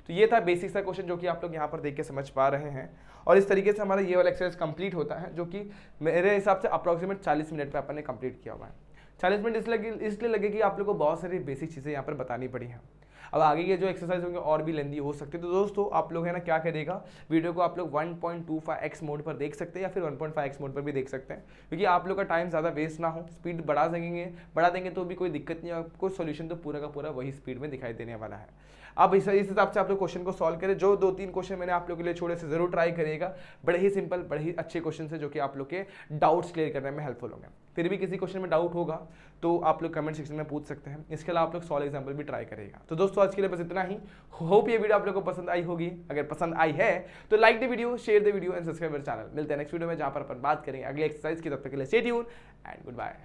तो ये था बेसिक सा क्वेश्चन जो कि आप लोग यहाँ पर देख के समझ पा रहे हैं, और इस तरीके से हमारा ये वाला एक्सरसाइज कंप्लीट होता है, जो कि मेरे हिसाब से अप्रॉक्सीमेट 40 मिनट पे अपन ने कंप्लीट किया हुआ है। 40 मिनट इसलिए लगे कि आप लोग को बहुत सारी बेसिक चीज़ें यहाँ पर बतानी पड़ी हैं। अब आगे के जो एक्सरसाइज होंगे और भी लेंदी हो सकते हैं, तो दोस्तों आप लोग है ना क्या करेगा, वीडियो को आप लोग 1.25x मोड पर देख सकते हैं या फिर 1.5x मोड पर भी देख सकते हैं, क्योंकि आप लोग का टाइम ज़्यादा वेस्ट ना हो। स्पीड बढ़ा देंगे तो भी कोई दिक्कत नहीं है, आपको सोल्यूशन तो पूरा का पूरा वही स्पीड में दिखाई देने वाला है। अब इस हिसाब से आप लोग क्वेश्चन को सॉल्व करें। जो 2-3 क्वेश्चन मैंने आप लोगों के लिए छोड़े से जरूर ट्राई करिएगा। बड़े ही सिंपल, बड़े ही अच्छे क्वेश्चन है जो कि आप लोग के डाउट्स क्लियर करने में हेल्पफुल होंगे। फिर भी किसी क्वेश्चन में डाउट होगा तो आप लोग कमेंट सेक्शन में पूछ सकते हैं। इसके अलावा आप लोग सॉल्व एग्जाम्पल भी ट्राई करेगा। तो दोस्तों आज के लिए बस इतना ही। होप ये वीडियो आप लोग को पसंद आई होगी। अगर पसंद आई है तो like the video, share the video and subscribe मेरे चैनल। मिलते हैं नेक्स्ट वीडियो में जहां पर अपन बात करेंगे अगले एक्सरसाइज की। तब तक के लिए stay tune and good bye.